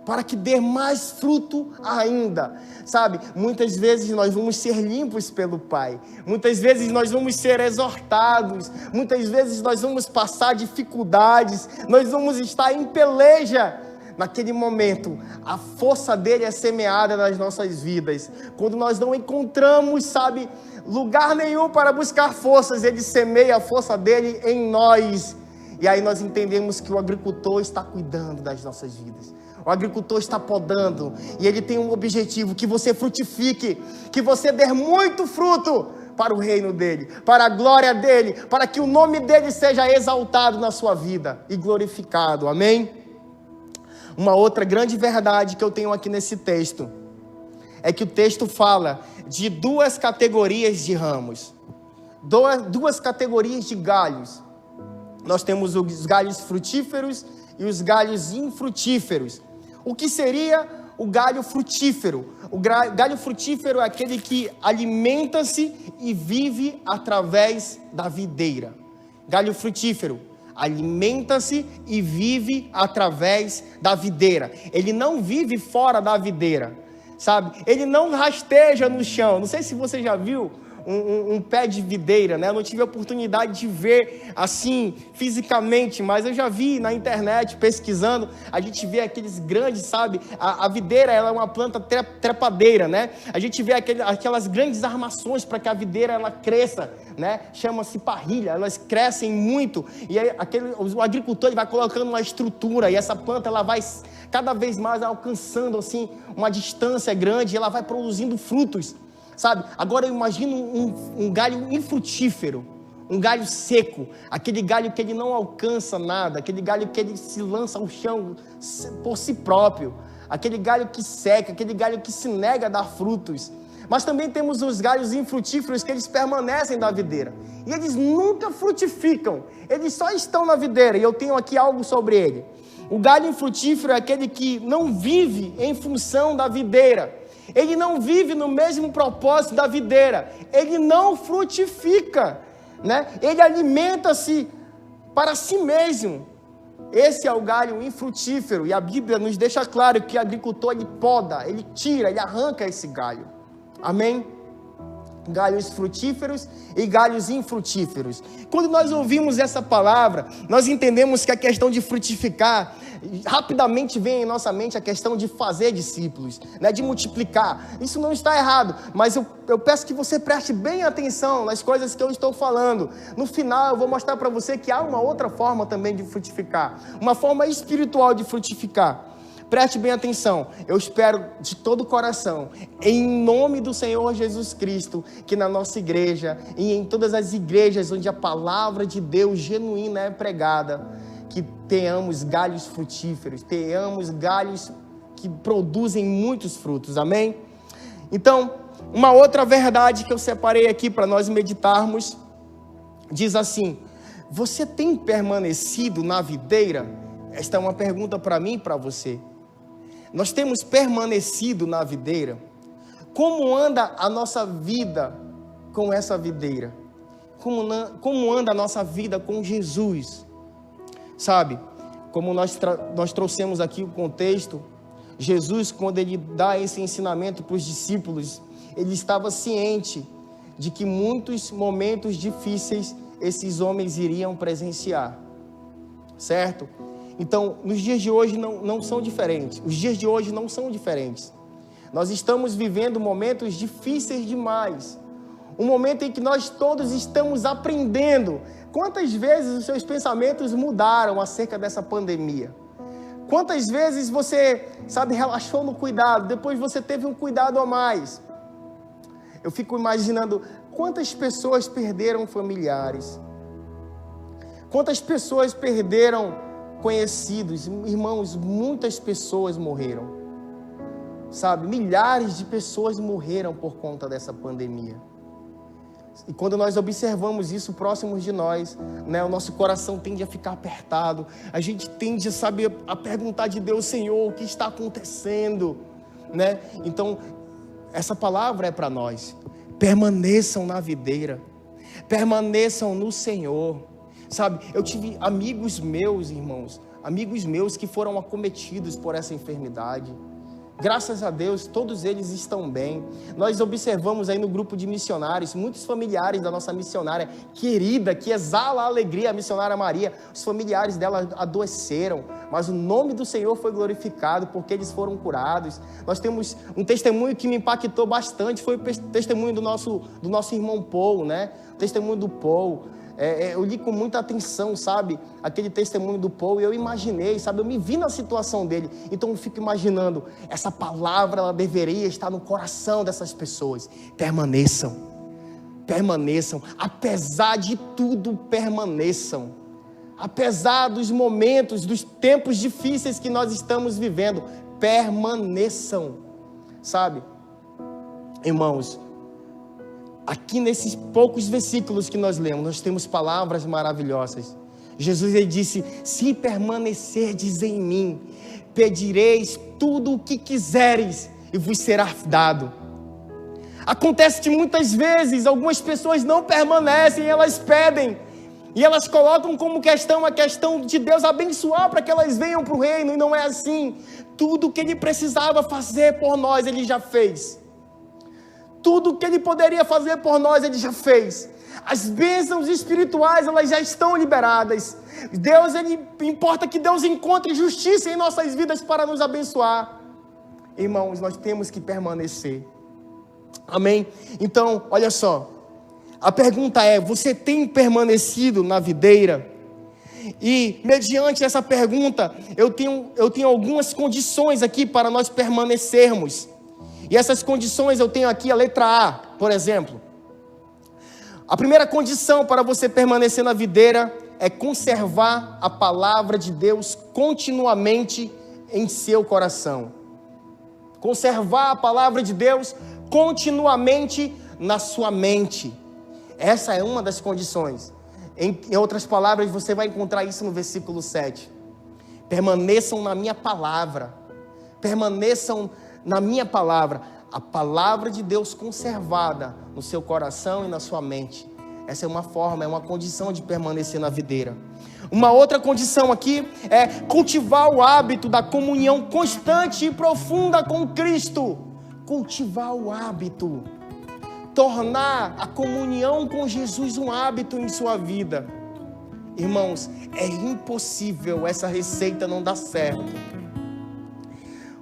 Para que dê mais fruto ainda. Sabe, muitas vezes nós vamos ser limpos pelo Pai. Muitas vezes nós vamos ser exortados. Muitas vezes nós vamos passar dificuldades. Nós vamos estar em peleja. Naquele momento, a força dele é semeada nas nossas vidas. Quando nós não encontramos, sabe, lugar nenhum para buscar forças, ele semeia a força dele em nós. E aí nós entendemos que o agricultor está cuidando das nossas vidas. O agricultor está podando. E ele tem um objetivo: que você frutifique, que você dê muito fruto para o reino dele, para a glória dele, para que o nome dele seja exaltado na sua vida e glorificado. Amém? Uma outra grande verdade que eu tenho aqui nesse texto é que o texto fala de duas categorias de ramos, duas categorias de galhos. Nós temos os galhos frutíferos e os galhos infrutíferos. O que seria o galho frutífero? O galho frutífero é aquele que alimenta-se e vive através da videira. Galho frutífero alimenta-se e vive através da videira. Ele não vive fora da videira, sabe? Ele não rasteja no chão. Não sei se você já viu um pé de videira, né? Eu não tive a oportunidade de ver assim fisicamente, mas eu já vi na internet pesquisando. A gente vê aqueles grandes, sabe? A videira, ela é uma planta trepadeira, né? A gente vê aquelas grandes armações para que a videira ela cresça, né? Chama-se parrilha. Elas crescem muito e aí o agricultor ele vai colocando uma estrutura e essa planta ela vai cada vez mais alcançando assim uma distância grande e ela vai produzindo frutos. Sabe, agora eu imagino um galho infrutífero, um galho seco, aquele galho que ele não alcança nada, aquele galho que ele se lança ao chão por si próprio, aquele galho que seca, aquele galho que se nega a dar frutos. Mas também temos os galhos infrutíferos que eles permanecem na videira, e eles nunca frutificam, eles só estão na videira, e eu tenho aqui algo sobre ele. O galho infrutífero é aquele que não vive em função da videira. Ele não vive no mesmo propósito da videira. Ele não frutifica, né? Ele alimenta-se para si mesmo. Esse é o galho infrutífero. E a Bíblia nos deixa claro que o agricultor ele poda, ele tira, ele arranca esse galho. Amém? Galhos frutíferos e galhos infrutíferos. Quando nós ouvimos essa palavra, nós entendemos que a questão de frutificar rapidamente vem em nossa mente a questão de fazer discípulos, né, de multiplicar. Isso não está errado, mas eu peço que você preste bem atenção nas coisas que eu estou falando. No final eu vou mostrar para você que há uma outra forma também de frutificar, uma forma espiritual de frutificar. Preste bem atenção, eu espero de todo o coração, em nome do Senhor Jesus Cristo, que na nossa igreja e em todas as igrejas onde a palavra de Deus genuína é pregada, que tenhamos galhos frutíferos, tenhamos galhos que produzem muitos frutos, amém? Então, uma outra verdade que eu separei aqui para nós meditarmos, diz assim: você tem permanecido na videira? Esta é uma pergunta para mim e para você. Nós temos permanecido na videira? Como anda a nossa vida com essa videira? Como anda a nossa vida com Jesus? Sabe, como nós trouxemos aqui o contexto, Jesus, quando ele dá esse ensinamento para os discípulos, ele estava ciente de que muitos momentos difíceis esses homens iriam presenciar, certo? Então, nos dias de hoje não são diferentes. Os dias de hoje não são diferentes. Nós estamos vivendo momentos difíceis demais. Um momento em que nós todos estamos aprendendo. Quantas vezes os seus pensamentos mudaram acerca dessa pandemia? Quantas vezes você, relaxou no cuidado, depois você teve um cuidado a mais? Eu fico imaginando quantas pessoas perderam familiares. Quantas pessoas perderam conhecidos, irmãos, muitas pessoas morreram, milhares de pessoas morreram por conta dessa pandemia. E quando nós observamos isso próximos de nós, né, o nosso coração tende a ficar apertado, a gente tende a perguntar de Deus: Senhor, o que está acontecendo, né? Então, essa palavra é para nós: permaneçam na videira, permaneçam no Senhor. Eu tive amigos meus, irmãos, amigos meus que foram acometidos por essa enfermidade. Graças a Deus, todos eles estão bem. Nós observamos aí no grupo de missionários, muitos familiares da nossa missionária querida, que exala a alegria, a missionária Maria, os familiares dela adoeceram, mas o nome do Senhor foi glorificado, porque eles foram curados. Nós temos um testemunho que me impactou bastante, foi o testemunho do nosso irmão Paul, né? O testemunho do Paul. Eu li com muita atenção, aquele testemunho do Paul, e eu imaginei, eu me vi na situação dele. Então eu fico imaginando, essa palavra, ela deveria estar no coração dessas pessoas. Permaneçam, apesar de tudo, permaneçam. Apesar dos momentos, dos tempos difíceis que nós estamos vivendo, permaneçam, irmãos. Aqui nesses poucos versículos que nós lemos, nós temos palavras maravilhosas. Jesus, ele disse: se permanecerdes em mim, pedireis tudo o que quiseres e vos será dado. Acontece que muitas vezes algumas pessoas não permanecem, elas pedem, e elas colocam como questão a questão de Deus abençoar para que elas venham para o reino, e não é assim. Tudo o que ele precisava fazer por nós, ele já fez. Tudo o que ele poderia fazer por nós, ele já fez. As bênçãos espirituais, elas já estão liberadas. Importa que Deus encontre justiça em nossas vidas para nos abençoar. Irmãos, nós temos que permanecer. Amém? Então, olha só. A pergunta é: você tem permanecido na videira? E, mediante essa pergunta, eu tenho algumas condições aqui para nós permanecermos. E essas condições eu tenho aqui a letra A, por exemplo. A primeira condição para você permanecer na videira é conservar a palavra de Deus continuamente em seu coração. Conservar a palavra de Deus continuamente na sua mente. Essa é uma das condições. Em outras palavras, você vai encontrar isso no versículo 7. Permaneçam na minha palavra. Permaneçam na minha palavra, a palavra de Deus conservada no seu coração e na sua mente. Essa é uma forma, é uma condição de permanecer na videira. Uma outra condição aqui é cultivar o hábito da comunhão constante e profunda com Cristo. Cultivar o hábito. Tornar a comunhão com Jesus um hábito em sua vida. Irmãos, é impossível essa receita não dar certo.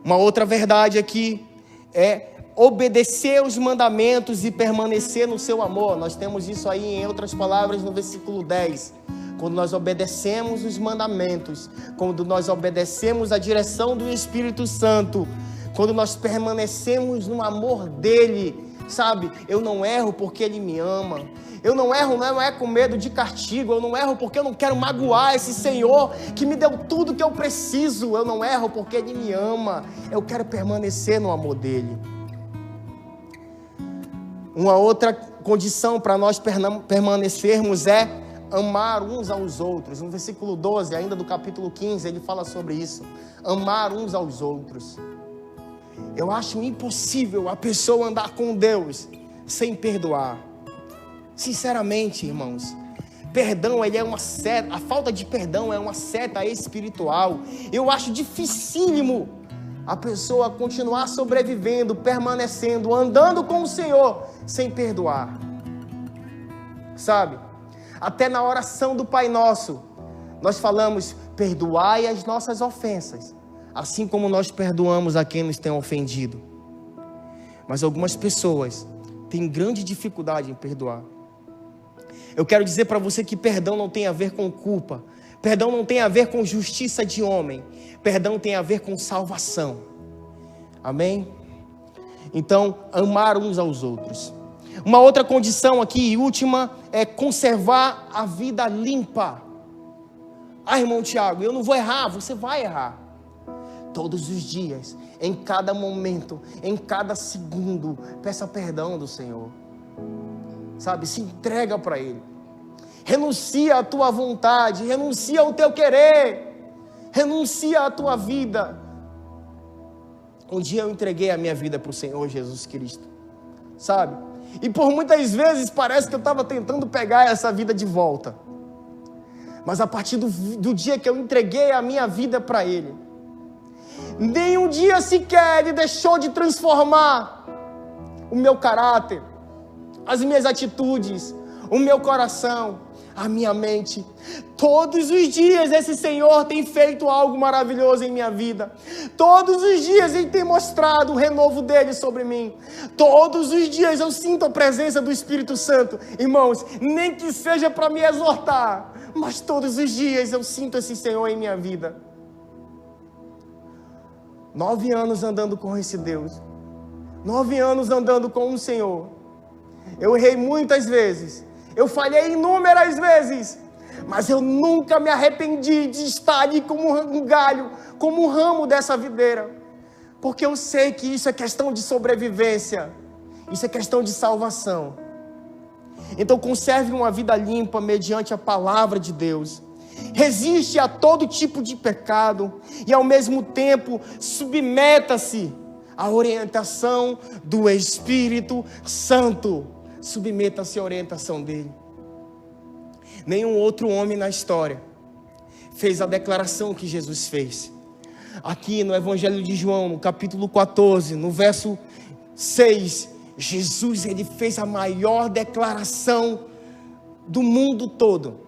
Uma outra verdade aqui é obedecer os mandamentos e permanecer no seu amor. Nós temos isso aí, em outras palavras, no versículo 10. Quando nós obedecemos os mandamentos, quando nós obedecemos a direção do Espírito Santo, quando nós permanecemos no amor dele, sabe? Eu não erro porque ele me ama. Eu não erro, não é com medo de castigo. Eu não erro porque eu não quero magoar esse Senhor que me deu tudo que eu preciso. Eu não erro porque ele me ama. Eu quero permanecer no amor dele. Uma outra condição para nós permanecermos é amar uns aos outros. No versículo 12, ainda do capítulo 15, ele fala sobre isso. Amar uns aos outros. Eu acho impossível a pessoa andar com Deus sem perdoar. Sinceramente, irmãos, perdão, ele é uma seta. A falta de perdão é uma seta espiritual. Eu acho dificílimo a pessoa continuar sobrevivendo, permanecendo, andando com o Senhor sem perdoar. Sabe? Até na oração do Pai Nosso, nós falamos: perdoai as nossas ofensas, assim como nós perdoamos a quem nos tem ofendido. Mas algumas pessoas têm grande dificuldade em perdoar. Eu quero dizer para você que perdão não tem a ver com culpa. Perdão não tem a ver com justiça de homem. Perdão tem a ver com salvação. Amém? Então, amar uns aos outros. Uma outra condição aqui, e última, é conservar a vida limpa. Ah, irmão Tiago, eu não vou errar. Você vai errar. Todos os dias, em cada momento, em cada segundo, peça perdão do Senhor. Sabe, se entrega para Ele. Renuncia à tua vontade, renuncia ao teu querer, renuncia à tua vida. Um dia eu entreguei a minha vida para o Senhor Jesus Cristo, sabe? E por muitas vezes parece que eu estava tentando pegar essa vida de volta. Mas a partir do dia que eu entreguei a minha vida para Ele, nem um dia sequer Ele deixou de transformar o meu caráter, as minhas atitudes, o meu coração, a minha mente. Todos os dias esse Senhor tem feito algo maravilhoso em minha vida. Todos os dias Ele tem mostrado o renovo dele sobre mim. Todos os dias eu sinto a presença do Espírito Santo. Irmãos, nem que seja para me exortar, mas todos os dias eu sinto esse Senhor em minha vida. 9 anos andando com esse Deus. 9 anos andando com o Senhor. Eu errei muitas vezes, eu falhei inúmeras vezes, mas eu nunca me arrependi de estar ali como um galho, como um ramo dessa videira, porque eu sei que isso é questão de sobrevivência, isso é questão de salvação. Então conserve uma vida limpa mediante a palavra de Deus. Resiste a todo tipo de pecado e ao mesmo tempo submeta-se à orientação do Espírito Santo. Submeta-se à orientação dele. Nenhum outro homem na história fez a declaração que Jesus fez. Aqui no Evangelho de João, no capítulo 14, no verso 6, Jesus, ele fez a maior declaração do mundo todo.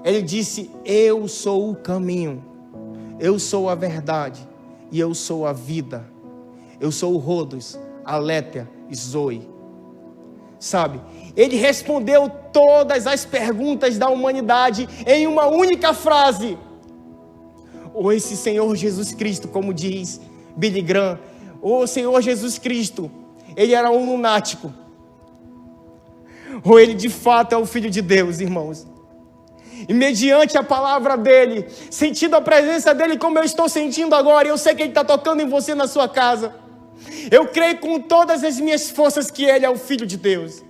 Ele disse: eu sou o caminho, eu sou a verdade e eu sou a vida. Eu sou o Rodos, Aletheia e Zoe. Sabe, ele respondeu todas as perguntas da humanidade em uma única frase. Ou esse Senhor Jesus Cristo, como diz Billy Graham, ou Senhor Jesus Cristo, ele era um lunático, ou ele de fato é o Filho de Deus, irmãos. E mediante a palavra dele, sentindo a presença dele como eu estou sentindo agora, eu sei que ele está tocando em você na sua casa. Eu creio com todas as minhas forças que Ele é o Filho de Deus.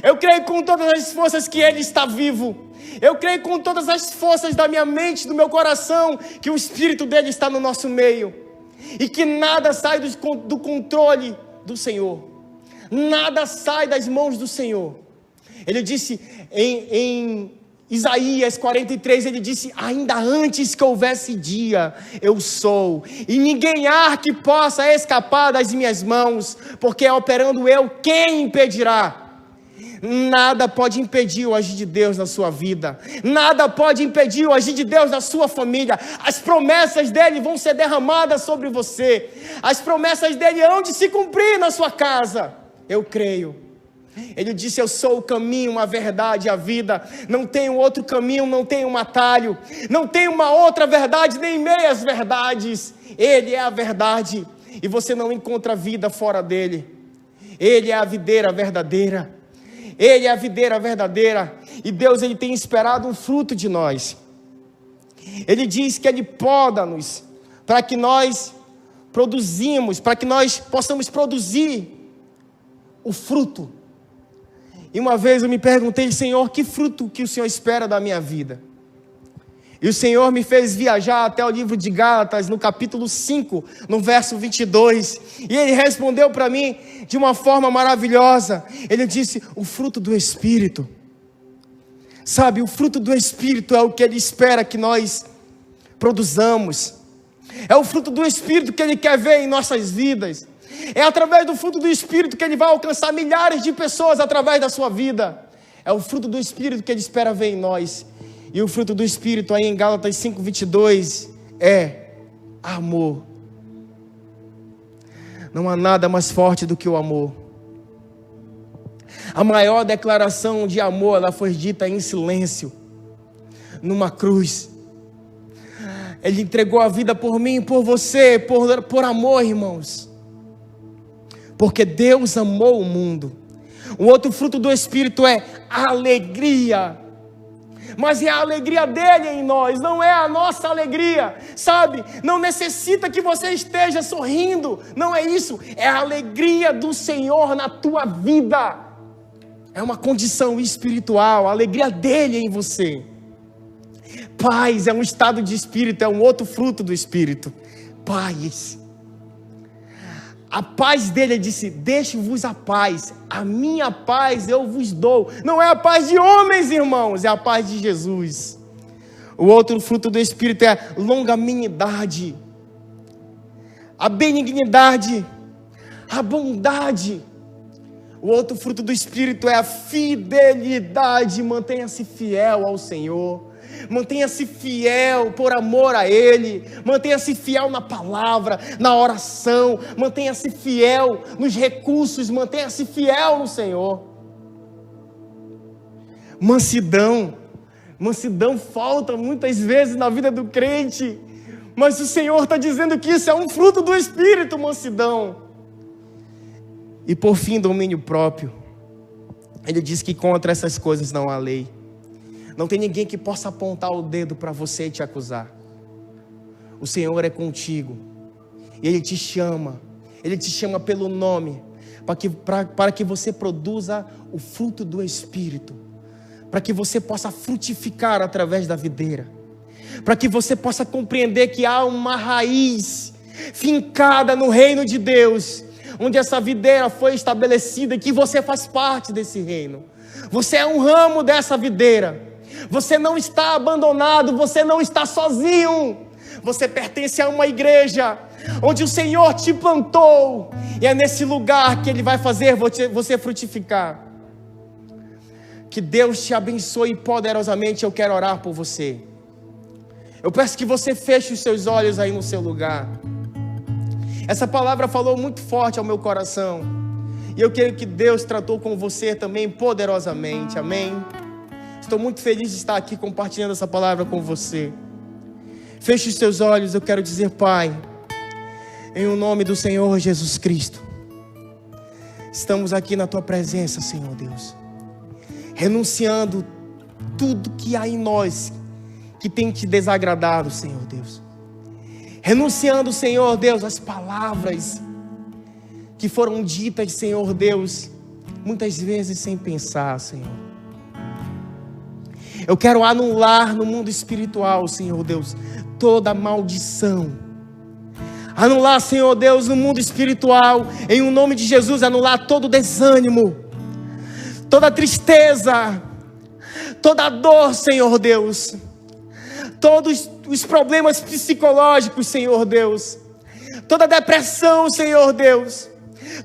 Eu creio com todas as forças que Ele está vivo. Eu creio com todas as forças da minha mente, do meu coração, que o Espírito dele está no nosso meio. E que nada sai do controle do Senhor. Nada sai das mãos do Senhor. Ele disse em Isaías 43, ele disse: ainda antes que houvesse dia, eu sou, e ninguém há que possa escapar das minhas mãos, porque operando eu, quem impedirá? Nada pode impedir o agir de Deus na sua vida. Nada pode impedir o agir de Deus na sua família. As promessas dele vão ser derramadas sobre você. As promessas dele hão de se cumprir na sua casa. Eu creio. Ele disse: eu sou o caminho, a verdade e a vida. Não tem outro caminho, não tem um atalho. Não tem uma outra verdade, nem meias verdades. Ele é a verdade. E você não encontra vida fora dele. Ele é a videira verdadeira. Ele é a videira verdadeira. E Deus, Ele tem esperado um fruto de nós. Ele diz que Ele poda-nos para que nós produzimos, para que nós possamos produzir o fruto. E uma vez eu me perguntei: Senhor, que fruto que o Senhor espera da minha vida? E o Senhor me fez viajar até o livro de Gálatas, no capítulo 5, no verso 22. E Ele respondeu para mim de uma forma maravilhosa. Ele disse: o fruto do Espírito. Sabe, o fruto do Espírito é o que Ele espera que nós produzamos. É o fruto do Espírito que Ele quer ver em nossas vidas. É através do fruto do Espírito que Ele vai alcançar milhares de pessoas através da sua vida. É o fruto do Espírito que Ele espera ver em nós. E o fruto do Espírito aí em Gálatas 5:22 é amor. Não há nada mais forte do que o amor. A maior declaração de amor, ela foi dita em silêncio, numa cruz. Ele entregou a vida por mim, por você, por amor, irmãos. Porque Deus amou o mundo. O outro fruto do Espírito é alegria. Mas é a alegria dele em nós, não é a nossa alegria, sabe? Não necessita que você esteja sorrindo, não é isso. É a alegria do Senhor na tua vida. É uma condição espiritual, a alegria dele em você. Paz é um estado de espírito, é um outro fruto do Espírito. Paz. A paz dele, ele disse: deixo-vos a paz, a minha paz eu vos dou. Não é a paz de homens, irmãos, é a paz de Jesus. O outro fruto do Espírito é a longanimidade, a benignidade, a bondade. O outro fruto do Espírito é a fidelidade. Mantenha-se fiel ao Senhor. Mantenha-se fiel por amor a Ele. Mantenha-se fiel na palavra, na oração. Mantenha-se fiel nos recursos. Mantenha-se fiel no Senhor. Mansidão. Mansidão falta muitas vezes na vida do crente. Mas o Senhor está dizendo que isso é um fruto do Espírito, mansidão. E por fim, domínio próprio. Ele diz que contra essas coisas não há lei. Não tem ninguém que possa apontar o dedo para você e te acusar. O Senhor é contigo. E Ele te chama. Ele te chama pelo nome. Para que você produza o fruto do Espírito. Para que você possa frutificar através da videira. Para que você possa compreender que há uma raiz fincada no reino de Deus, onde essa videira foi estabelecida e que você faz parte desse reino. Você é um ramo dessa videira. Você não está abandonado, você não está sozinho. Você pertence a uma igreja onde o Senhor te plantou. E é nesse lugar que Ele vai fazer você frutificar. Que Deus te abençoe poderosamente. Eu quero orar por você. Eu peço que você feche os seus olhos aí no seu lugar. Essa palavra falou muito forte ao meu coração. E eu creio que Deus tratou com você também poderosamente. Amém? Estou muito feliz de estar aqui compartilhando essa palavra com você. Feche os seus olhos. Eu quero dizer: Pai, em o nome do Senhor Jesus Cristo, estamos aqui na Tua presença, Senhor Deus, renunciando tudo que há em nós que tem te desagradado, Senhor Deus. Renunciando, Senhor Deus, as palavras que foram ditas, Senhor Deus, muitas vezes sem pensar, Senhor. Eu quero anular no mundo espiritual, Senhor Deus, toda maldição. Anular, Senhor Deus, no mundo espiritual, em o nome de Jesus, anular todo desânimo, toda tristeza, toda dor, Senhor Deus. Todos os problemas psicológicos, Senhor Deus. Toda depressão, Senhor Deus.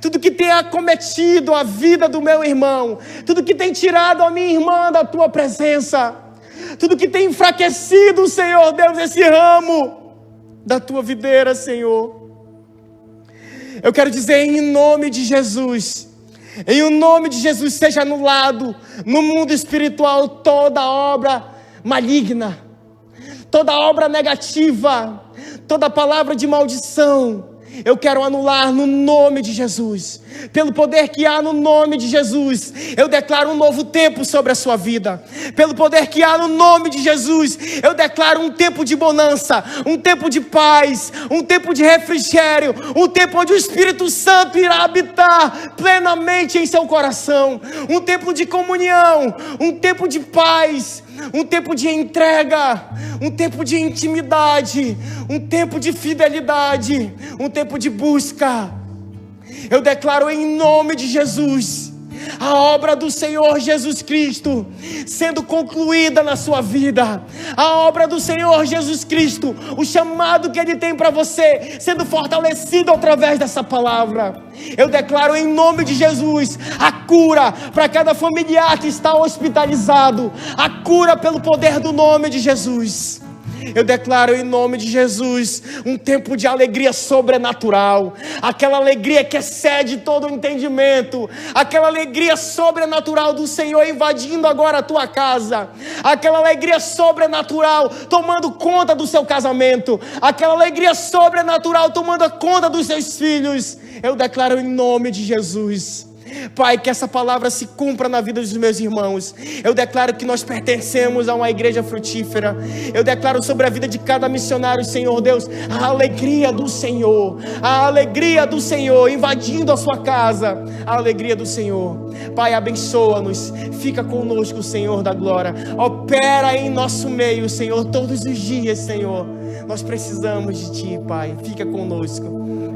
tudo que tem acometido a vida do meu irmão, tudo que tem tirado a minha irmã da tua presença, tudo que tem enfraquecido, Senhor Deus, esse ramo da tua videira, Senhor. Eu quero dizer em nome de Jesus, em o nome de Jesus, seja anulado no mundo espiritual toda obra maligna, toda obra negativa, toda palavra de maldição. Eu quero anular no nome de Jesus. Pelo poder que há no nome de Jesus, eu declaro um novo tempo sobre a sua vida. Pelo poder que há no nome de Jesus, eu declaro um tempo de bonança, um tempo de paz, um tempo de refrigério, um tempo onde o Espírito Santo irá habitar plenamente em seu coração, um tempo de comunhão, um tempo de paz, um tempo de entrega, um tempo de intimidade, um tempo de fidelidade, um tempo de busca. Eu declaro em nome de Jesus a obra do Senhor Jesus Cristo sendo concluída na sua vida, a obra do Senhor Jesus Cristo, o chamado que Ele tem para você sendo fortalecido através dessa palavra. Eu declaro em nome de Jesus a cura para cada familiar que está hospitalizado, a cura pelo poder do nome de Jesus. Eu declaro em nome de Jesus um tempo de alegria sobrenatural, aquela alegria que excede todo o entendimento, aquela alegria sobrenatural do Senhor invadindo agora a tua casa, aquela alegria sobrenatural tomando conta do seu casamento, aquela alegria sobrenatural tomando conta dos seus filhos. Eu declaro em nome de Jesus, Pai, que essa palavra se cumpra na vida dos meus irmãos. Eu declaro que nós pertencemos a uma igreja frutífera. Eu declaro sobre a vida de cada missionário, Senhor Deus, a alegria do Senhor, a alegria do Senhor invadindo a sua casa, a alegria do Senhor. Pai, abençoa-nos, fica conosco, Senhor da glória, opera em nosso meio, Senhor, todos os dias, Senhor. Nós precisamos de Ti, Pai, fica conosco,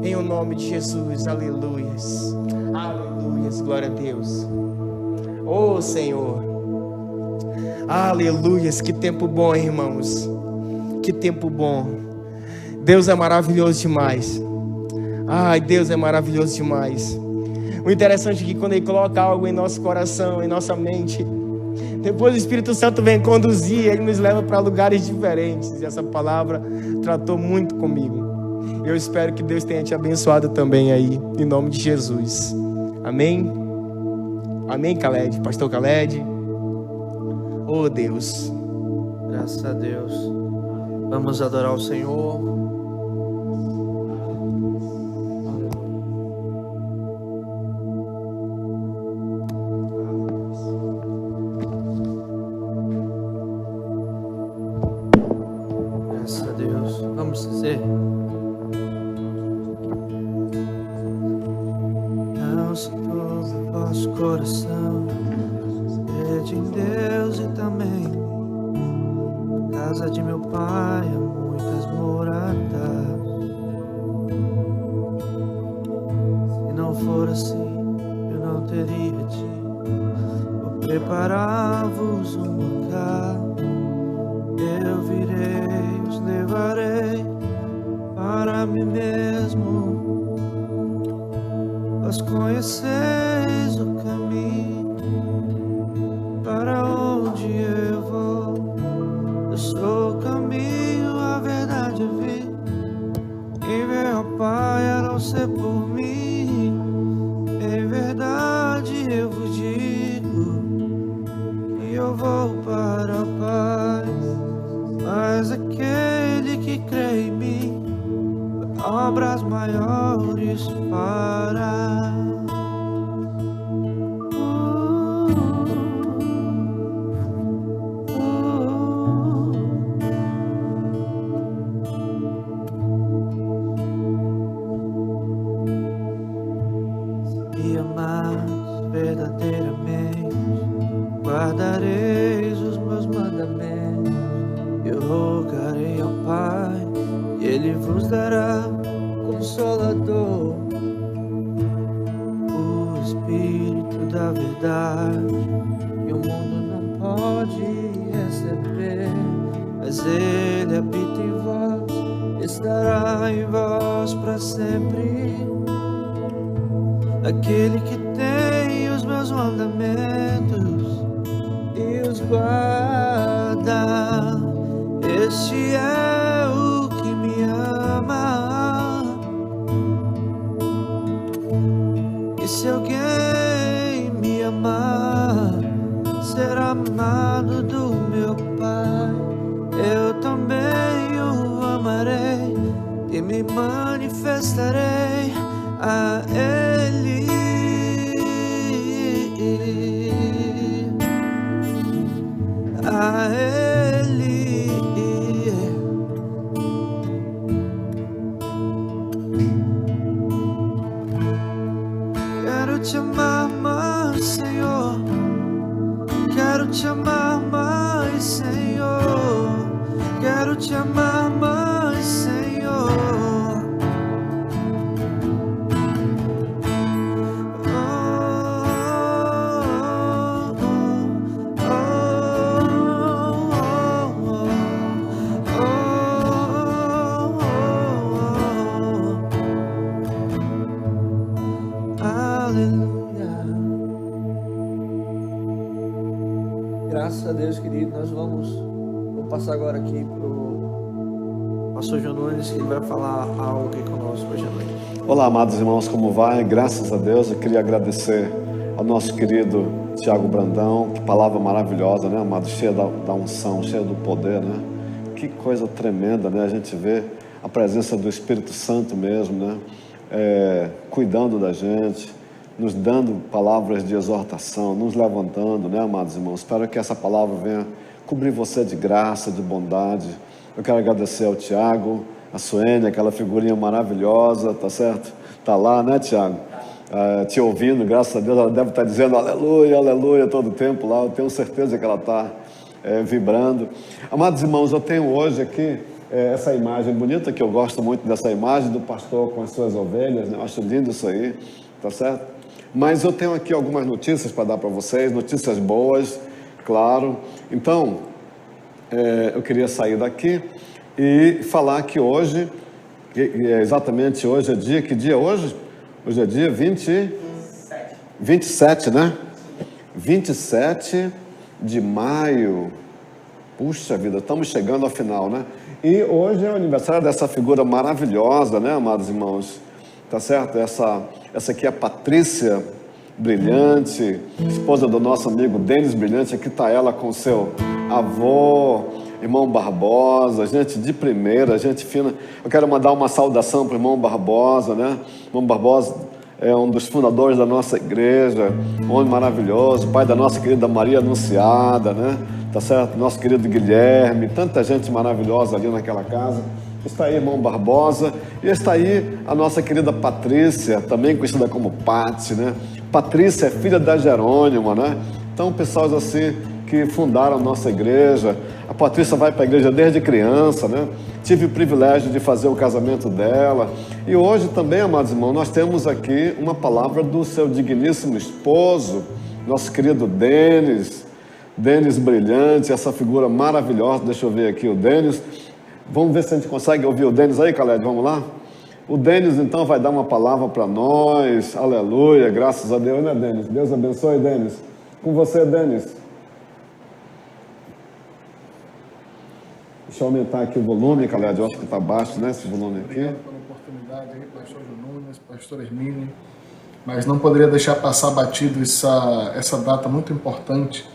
em o nome de Jesus. Aleluias, aleluias, glória a Deus. Oh Senhor, aleluias, que tempo bom, irmãos, que tempo bom. Deus é maravilhoso demais. Ai, Deus é maravilhoso demais. O interessante é que quando Ele coloca algo em nosso coração, em nossa mente, depois o Espírito Santo vem conduzir, Ele nos leva para lugares diferentes. E essa palavra tratou muito comigo. Eu espero que Deus tenha te abençoado também aí, em nome de Jesus. Amém? Amém, Khaled? Pastor Khaled? Oh Deus. Graças a Deus. Vamos adorar o Senhor. Graças a Deus. Vamos dizer. Não se turbe o vosso coração, crede em Deus e também na casa de meu Pai há muitas moradas. Se não for assim, eu não teria dito: vou preparar-vos um lugar. Eu virei, os levarei para mim mesmo. Vós conheceis o caminho para onde eu vou. Eu sou o caminho, a verdade, a vida. Quem veio ao Pai a não ser por mim. Em verdade eu vos digo, e eu vou para a paz. Mas aquele que crê em mim, obras maiores fará. Se me amares verdadeiramente, guardareis os meus mandamentos. Eu rogarei ao Pai e Ele vos dará Consolador, o Espírito da verdade, que o mundo não pode receber, mas Ele habita em vós, estará em vós para sempre. daquele que tem os meus mandamentos e os guarda. Este é o que me ama. E se alguém me amar, será amado do meu Pai. Eu também o amarei e me manifestarei a Ele. A Ele. Quero te amar mais, Senhor. Quero te amar mais, Senhor. Quero te amar mais, Senhor. Graças a Deus, querido. Nós vamos passar agora aqui pro pastor João Nunes, que ele vai falar algo aqui conosco hoje à noite. Olá, amados irmãos, como vai? Graças a Deus. Eu queria agradecer ao nosso querido Tiago Brandão. Que palavra maravilhosa, né, amado? Cheia da unção, cheia do poder, né? Que coisa tremenda, né? A gente vê a presença do Espírito Santo mesmo, né? Cuidando da gente, nos dando palavras de exortação, nos levantando, né, amados irmãos? Espero que essa palavra venha cobrir você de graça, de bondade. Eu quero agradecer ao Tiago, a Suene, aquela figurinha maravilhosa, tá certo? Tá lá, né, Tiago? Te ouvindo, graças a Deus, ela deve estar dizendo aleluia, aleluia todo o tempo lá. Eu tenho certeza que ela está vibrando. Amados irmãos, eu tenho hoje aqui essa imagem bonita, que eu gosto muito dessa imagem do pastor com as suas ovelhas, né? Eu acho lindo isso aí, tá certo? Mas eu tenho aqui algumas notícias para dar para vocês, notícias boas, claro. Então, eu queria sair daqui e falar que hoje, exatamente hoje é dia, que dia é hoje? Hoje é dia 27, né? 27 de maio. Puxa vida, estamos chegando ao final, né? E hoje é o aniversário dessa figura maravilhosa, né, amados irmãos? Tá certo? Essa aqui é a Patrícia Brilhante, esposa do nosso amigo Denis Brilhante. Aqui está ela com seu avô, irmão Barbosa, gente de primeira, gente fina. Eu quero mandar uma saudação para o irmão Barbosa, né? Irmão Barbosa é um dos fundadores da nossa igreja, um homem maravilhoso, pai da nossa querida Maria Anunciada, né? Tá certo? Nosso querido Guilherme, tanta gente maravilhosa ali naquela casa. Está aí irmão Barbosa, e está aí a nossa querida Patrícia, também conhecida como Pati, né? Patrícia é filha da Jerônima, né? Então, pessoas assim que fundaram a nossa igreja. A Patrícia vai para a igreja desde criança, né? Tive o privilégio de fazer o casamento dela. E hoje também, amados irmãos, nós temos aqui uma palavra do seu digníssimo esposo, nosso querido Denis Brilhante, essa figura maravilhosa. Deixa eu ver aqui o Denis. Vamos ver se a gente consegue ouvir o Denis aí, Caled, vamos lá? O Denis, então, vai dar uma palavra para nós. Aleluia, graças a Deus, né, Denis? Deus abençoe, Denis. Com você, Denis. Deixa eu aumentar aqui o volume, Caled, eu acho que está baixo, né, esse volume aqui. Obrigado pela oportunidade aí, pastor João Nunes, pastor Hermínio. Mas não poderia deixar passar batido essa data muito importante,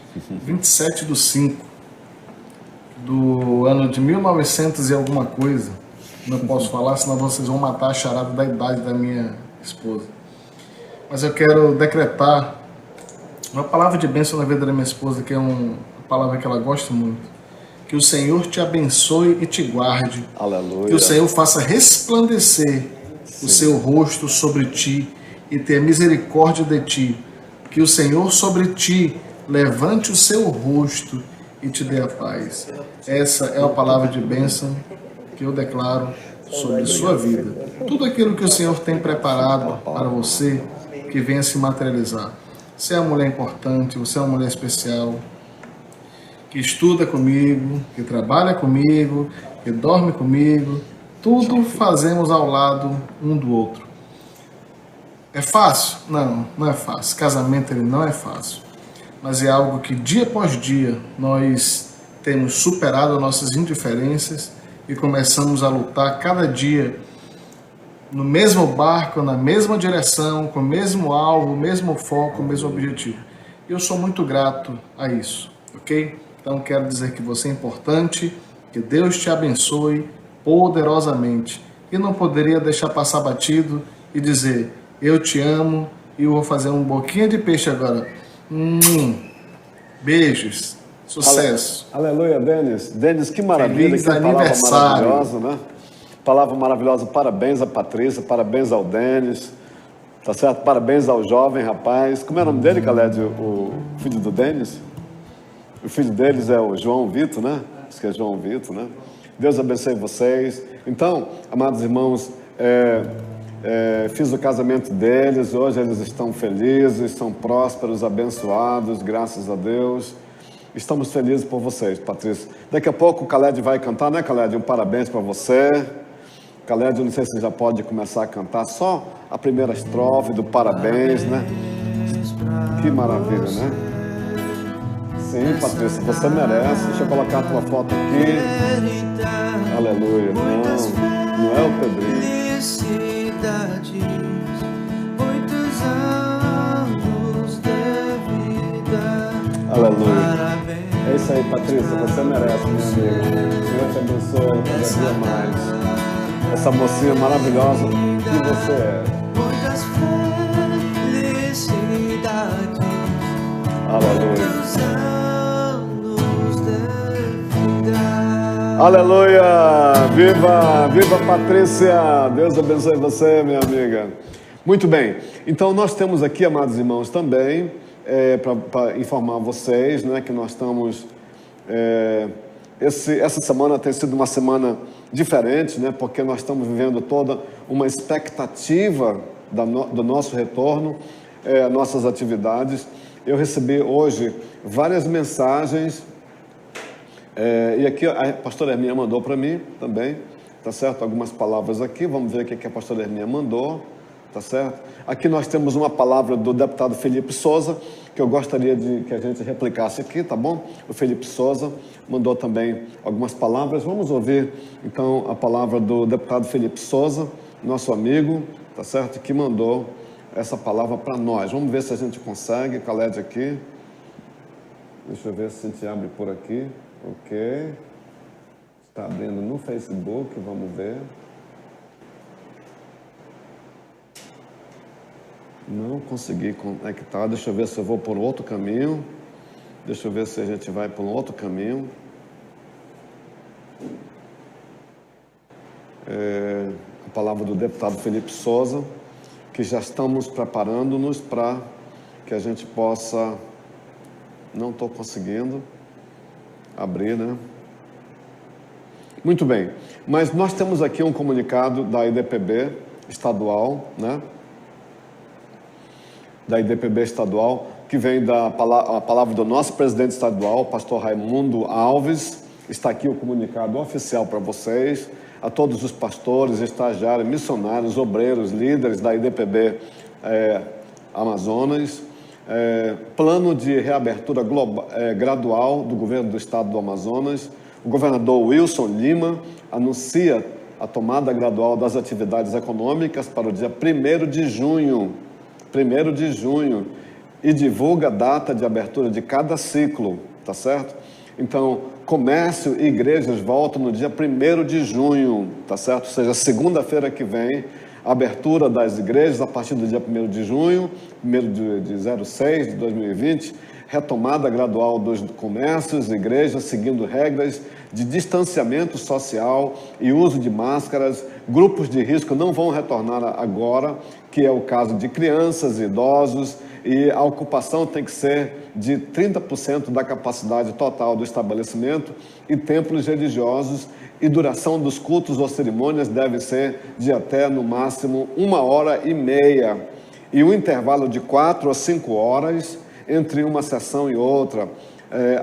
27/5. do ano de 1900 e alguma coisa. Não posso falar, senão vocês vão matar a charada da idade da minha esposa. Mas eu quero decretar uma palavra de bênção na vida da minha esposa, que é uma palavra que ela gosta muito. Que o Senhor te abençoe e te guarde. Aleluia. Que o Senhor faça resplandecer o seu rosto sobre ti e tenha misericórdia de ti. Que o Senhor sobre ti levante o seu rosto e te dê a paz. Essa é a palavra de bênção que eu declaro sobre sua vida. Tudo aquilo que o Senhor tem preparado para você, que venha se materializar. Você é uma mulher importante, você é uma mulher especial, que estuda comigo, que trabalha comigo, que dorme comigo. Tudo fazemos ao lado um do outro. É fácil? Não, não é fácil. Casamento ele não é fácil. Mas é algo que dia após dia nós temos superado as nossas indiferenças e começamos a lutar cada dia no mesmo barco, na mesma direção, com o mesmo alvo, o mesmo foco, o mesmo objetivo. Eu sou muito grato a isso, ok? Então quero dizer que você é importante, que Deus te abençoe poderosamente. E não poderia deixar passar batido e dizer, eu te amo e eu vou fazer um boquinha de peixe agora. Beijos, sucesso. Aleluia, Denis. Denis, que maravilha, Feliz que palavra aniversário. maravilhosa, né? Palavra maravilhosa, parabéns a Patrícia, parabéns ao Denis, tá certo? Parabéns ao jovem rapaz. Como é o nome dele, Khaled, o filho do Denis? O filho deles é o João Vitor, né? Acho que é João Vitor, né? Deus abençoe vocês. Então, amados irmãos, fiz o casamento deles, hoje eles estão felizes, estão prósperos, abençoados, graças a Deus. Estamos felizes por vocês, Patrícia. Daqui a pouco o Khaled vai cantar, né, Khaled? Um parabéns para você. Khaled, eu não sei se já pode começar a cantar só a primeira estrofe do parabéns, né? Que maravilha, né? Sim, Patrícia, você merece. Deixa eu colocar a tua foto aqui. Aleluia. Não é o Pedrinho. Muitos anos de vida. Aleluia. É isso aí, Patrícia, você merece, minha amiga. O Senhor te abençoe cada dia mais. Essa mocinha maravilhosa que você é. Muitas felicidades. Aleluia. Muitos anos de vida. Aleluia! Viva! Viva, Patrícia! Deus abençoe você, minha amiga. Muito bem. Então, nós temos aqui, amados irmãos, também, para informar vocês, né, que nós estamos... essa semana tem sido uma semana diferente, né, porque nós estamos vivendo toda uma expectativa do nosso retorno, nossas atividades. Eu recebi hoje várias mensagens, e aqui a pastora Herminha mandou para mim também, tá certo? Algumas palavras aqui, vamos ver o que a pastora Herminha mandou, tá certo? Aqui nós temos uma palavra do deputado Felipe Souza, que eu gostaria de que a gente replicasse aqui, tá bom? O Felipe Souza mandou também algumas palavras. Vamos ouvir, então, a palavra do deputado Felipe Souza, nosso amigo, tá certo? Que mandou essa palavra para nós. Vamos ver se a gente consegue. Khaled aqui. Deixa eu ver se a gente abre por aqui. Ok. Está abrindo no Facebook, vamos ver. Não consegui conectar. Deixa eu ver se eu vou por outro caminho. Deixa eu ver se a gente vai por um outro caminho. A palavra do deputado Felipe Souza, que já estamos preparando-nos para que a gente possa... Não estou conseguindo abrir, né? Muito bem. Mas nós temos aqui um comunicado da IDPB estadual, né? Da IDPB estadual, que vem a palavra do nosso presidente estadual, pastor Raimundo Alves. Está aqui o comunicado oficial para vocês, a todos os pastores, estagiários, missionários, obreiros, líderes da IDPB Amazonas. Plano de reabertura gradual do governo do estado do Amazonas. O governador Wilson Lima anuncia a tomada gradual das atividades econômicas para o dia 1º de junho. 1º de junho, e divulga a data de abertura de cada ciclo, tá certo? Então, comércio e igrejas voltam no dia 1º de junho, tá certo? Ou seja, segunda-feira que vem, abertura das igrejas a partir do dia 1º de junho, 1º de 06 de 2020, retomada gradual dos comércios e igrejas, seguindo regras de distanciamento social e uso de máscaras. Grupos de risco não vão retornar agora, que é o caso de crianças e idosos, e a ocupação tem que ser de 30% da capacidade total do estabelecimento, e templos religiosos e duração dos cultos ou cerimônias deve ser de até, no máximo, 1h30, e um intervalo de 4 a 5 horas entre uma sessão e outra.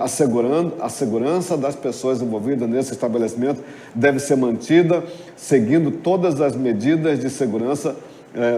Assegurando a segurança das pessoas envolvidas nesse estabelecimento deve ser mantida, seguindo todas as medidas de segurança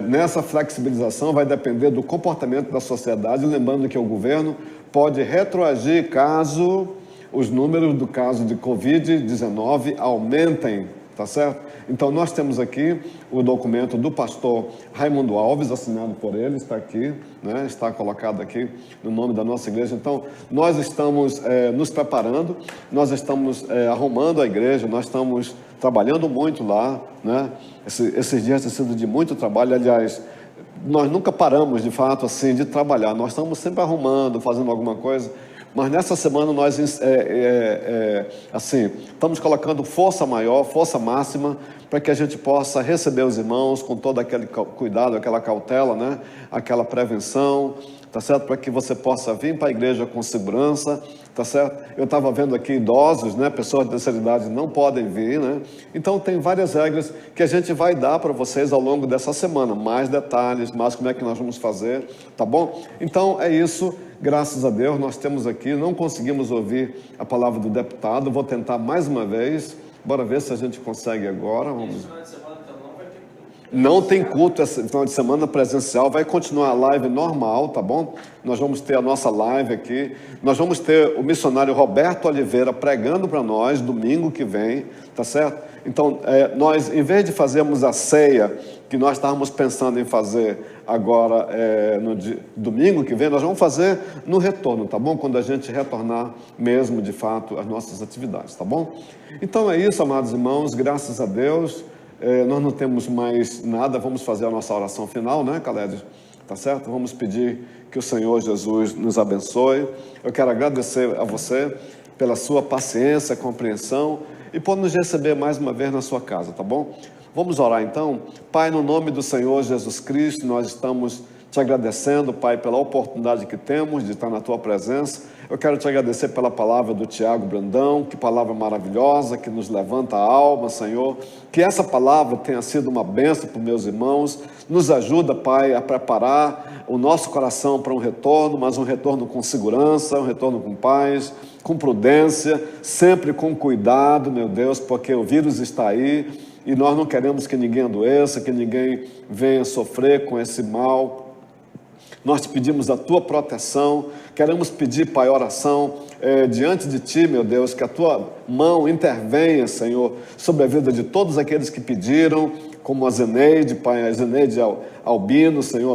nessa flexibilização vai depender do comportamento da sociedade, lembrando que o governo pode retroagir caso os números do caso de Covid-19 aumentem, tá certo? Então nós temos aqui o documento do pastor Raimundo Alves, assinado por ele, está aqui, né? Está colocado aqui no nome da nossa igreja. Então nós estamos nos preparando, nós estamos arrumando a igreja, nós estamos trabalhando muito lá, né? Esses dias têm sido de muito trabalho, aliás, nós nunca paramos de fato assim de trabalhar, nós estamos sempre arrumando, fazendo alguma coisa. Mas nessa semana nós assim, estamos colocando força maior, força máxima, para que a gente possa receber os irmãos com todo aquele cuidado, aquela cautela, né? Aquela prevenção, tá certo? Para que você possa vir para a igreja com segurança, tá certo? Eu estava vendo aqui idosos, né? Pessoas de terceira idade não podem vir, né? Então tem várias regras que a gente vai dar para vocês ao longo dessa semana, mais detalhes, mais como é que nós vamos fazer, tá bom? Então é isso. Graças a Deus, nós temos aqui, não conseguimos ouvir a palavra do deputado, vou tentar mais uma vez, bora ver se a gente consegue agora. Vamos. Não tem culto esse final de semana presencial, vai continuar a live normal, tá bom? Nós vamos ter a nossa live aqui, nós vamos ter o missionário Roberto Oliveira pregando para nós domingo que vem, tá certo? Então, nós, em vez de fazermos a ceia, que nós estávamos pensando em fazer agora no domingo que vem, nós vamos fazer no retorno, tá bom? Quando a gente retornar mesmo, de fato, às nossas atividades, tá bom? Então é isso, amados irmãos, graças a Deus, nós não temos mais nada, vamos fazer a nossa oração final, né, Caled? Tá certo? Vamos pedir que o Senhor Jesus nos abençoe. Eu quero agradecer a você pela sua paciência, compreensão e por nos receber mais uma vez na sua casa, tá bom? Vamos orar então. Pai, no nome do Senhor Jesus Cristo, nós estamos te agradecendo, Pai, pela oportunidade que temos de estar na tua presença. Eu quero te agradecer pela palavra do Tiago Brandão, que palavra maravilhosa, que nos levanta a alma, Senhor. Que essa palavra tenha sido uma bênção para os meus irmãos. Nos ajuda, Pai, a preparar o nosso coração para um retorno, mas um retorno com segurança, um retorno com paz, com prudência, sempre com cuidado, meu Deus, porque o vírus está aí e nós não queremos que ninguém adoeça, que ninguém venha sofrer com esse mal. Nós te pedimos a tua proteção, queremos pedir, Pai, oração diante de ti, meu Deus, que a tua mão intervenha, Senhor, sobre a vida de todos aqueles que pediram, como a Zeneide, Pai, a Zeneide Albino, Senhor,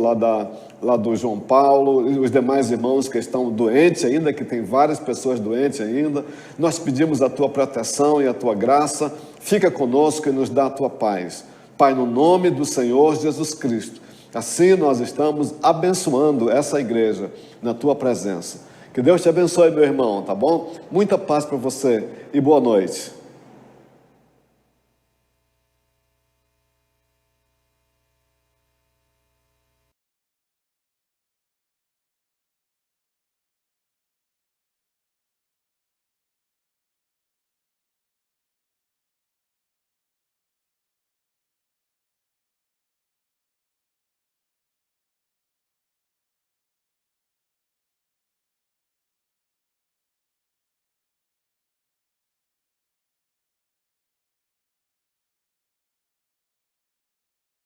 lá do João Paulo, e os demais irmãos que estão doentes ainda, que tem várias pessoas doentes ainda. Nós pedimos a tua proteção e a tua graça, fica conosco e nos dá a tua paz. Pai, no nome do Senhor Jesus Cristo, assim nós estamos abençoando essa igreja na tua presença. Que Deus te abençoe, meu irmão, tá bom? Muita paz para você e boa noite.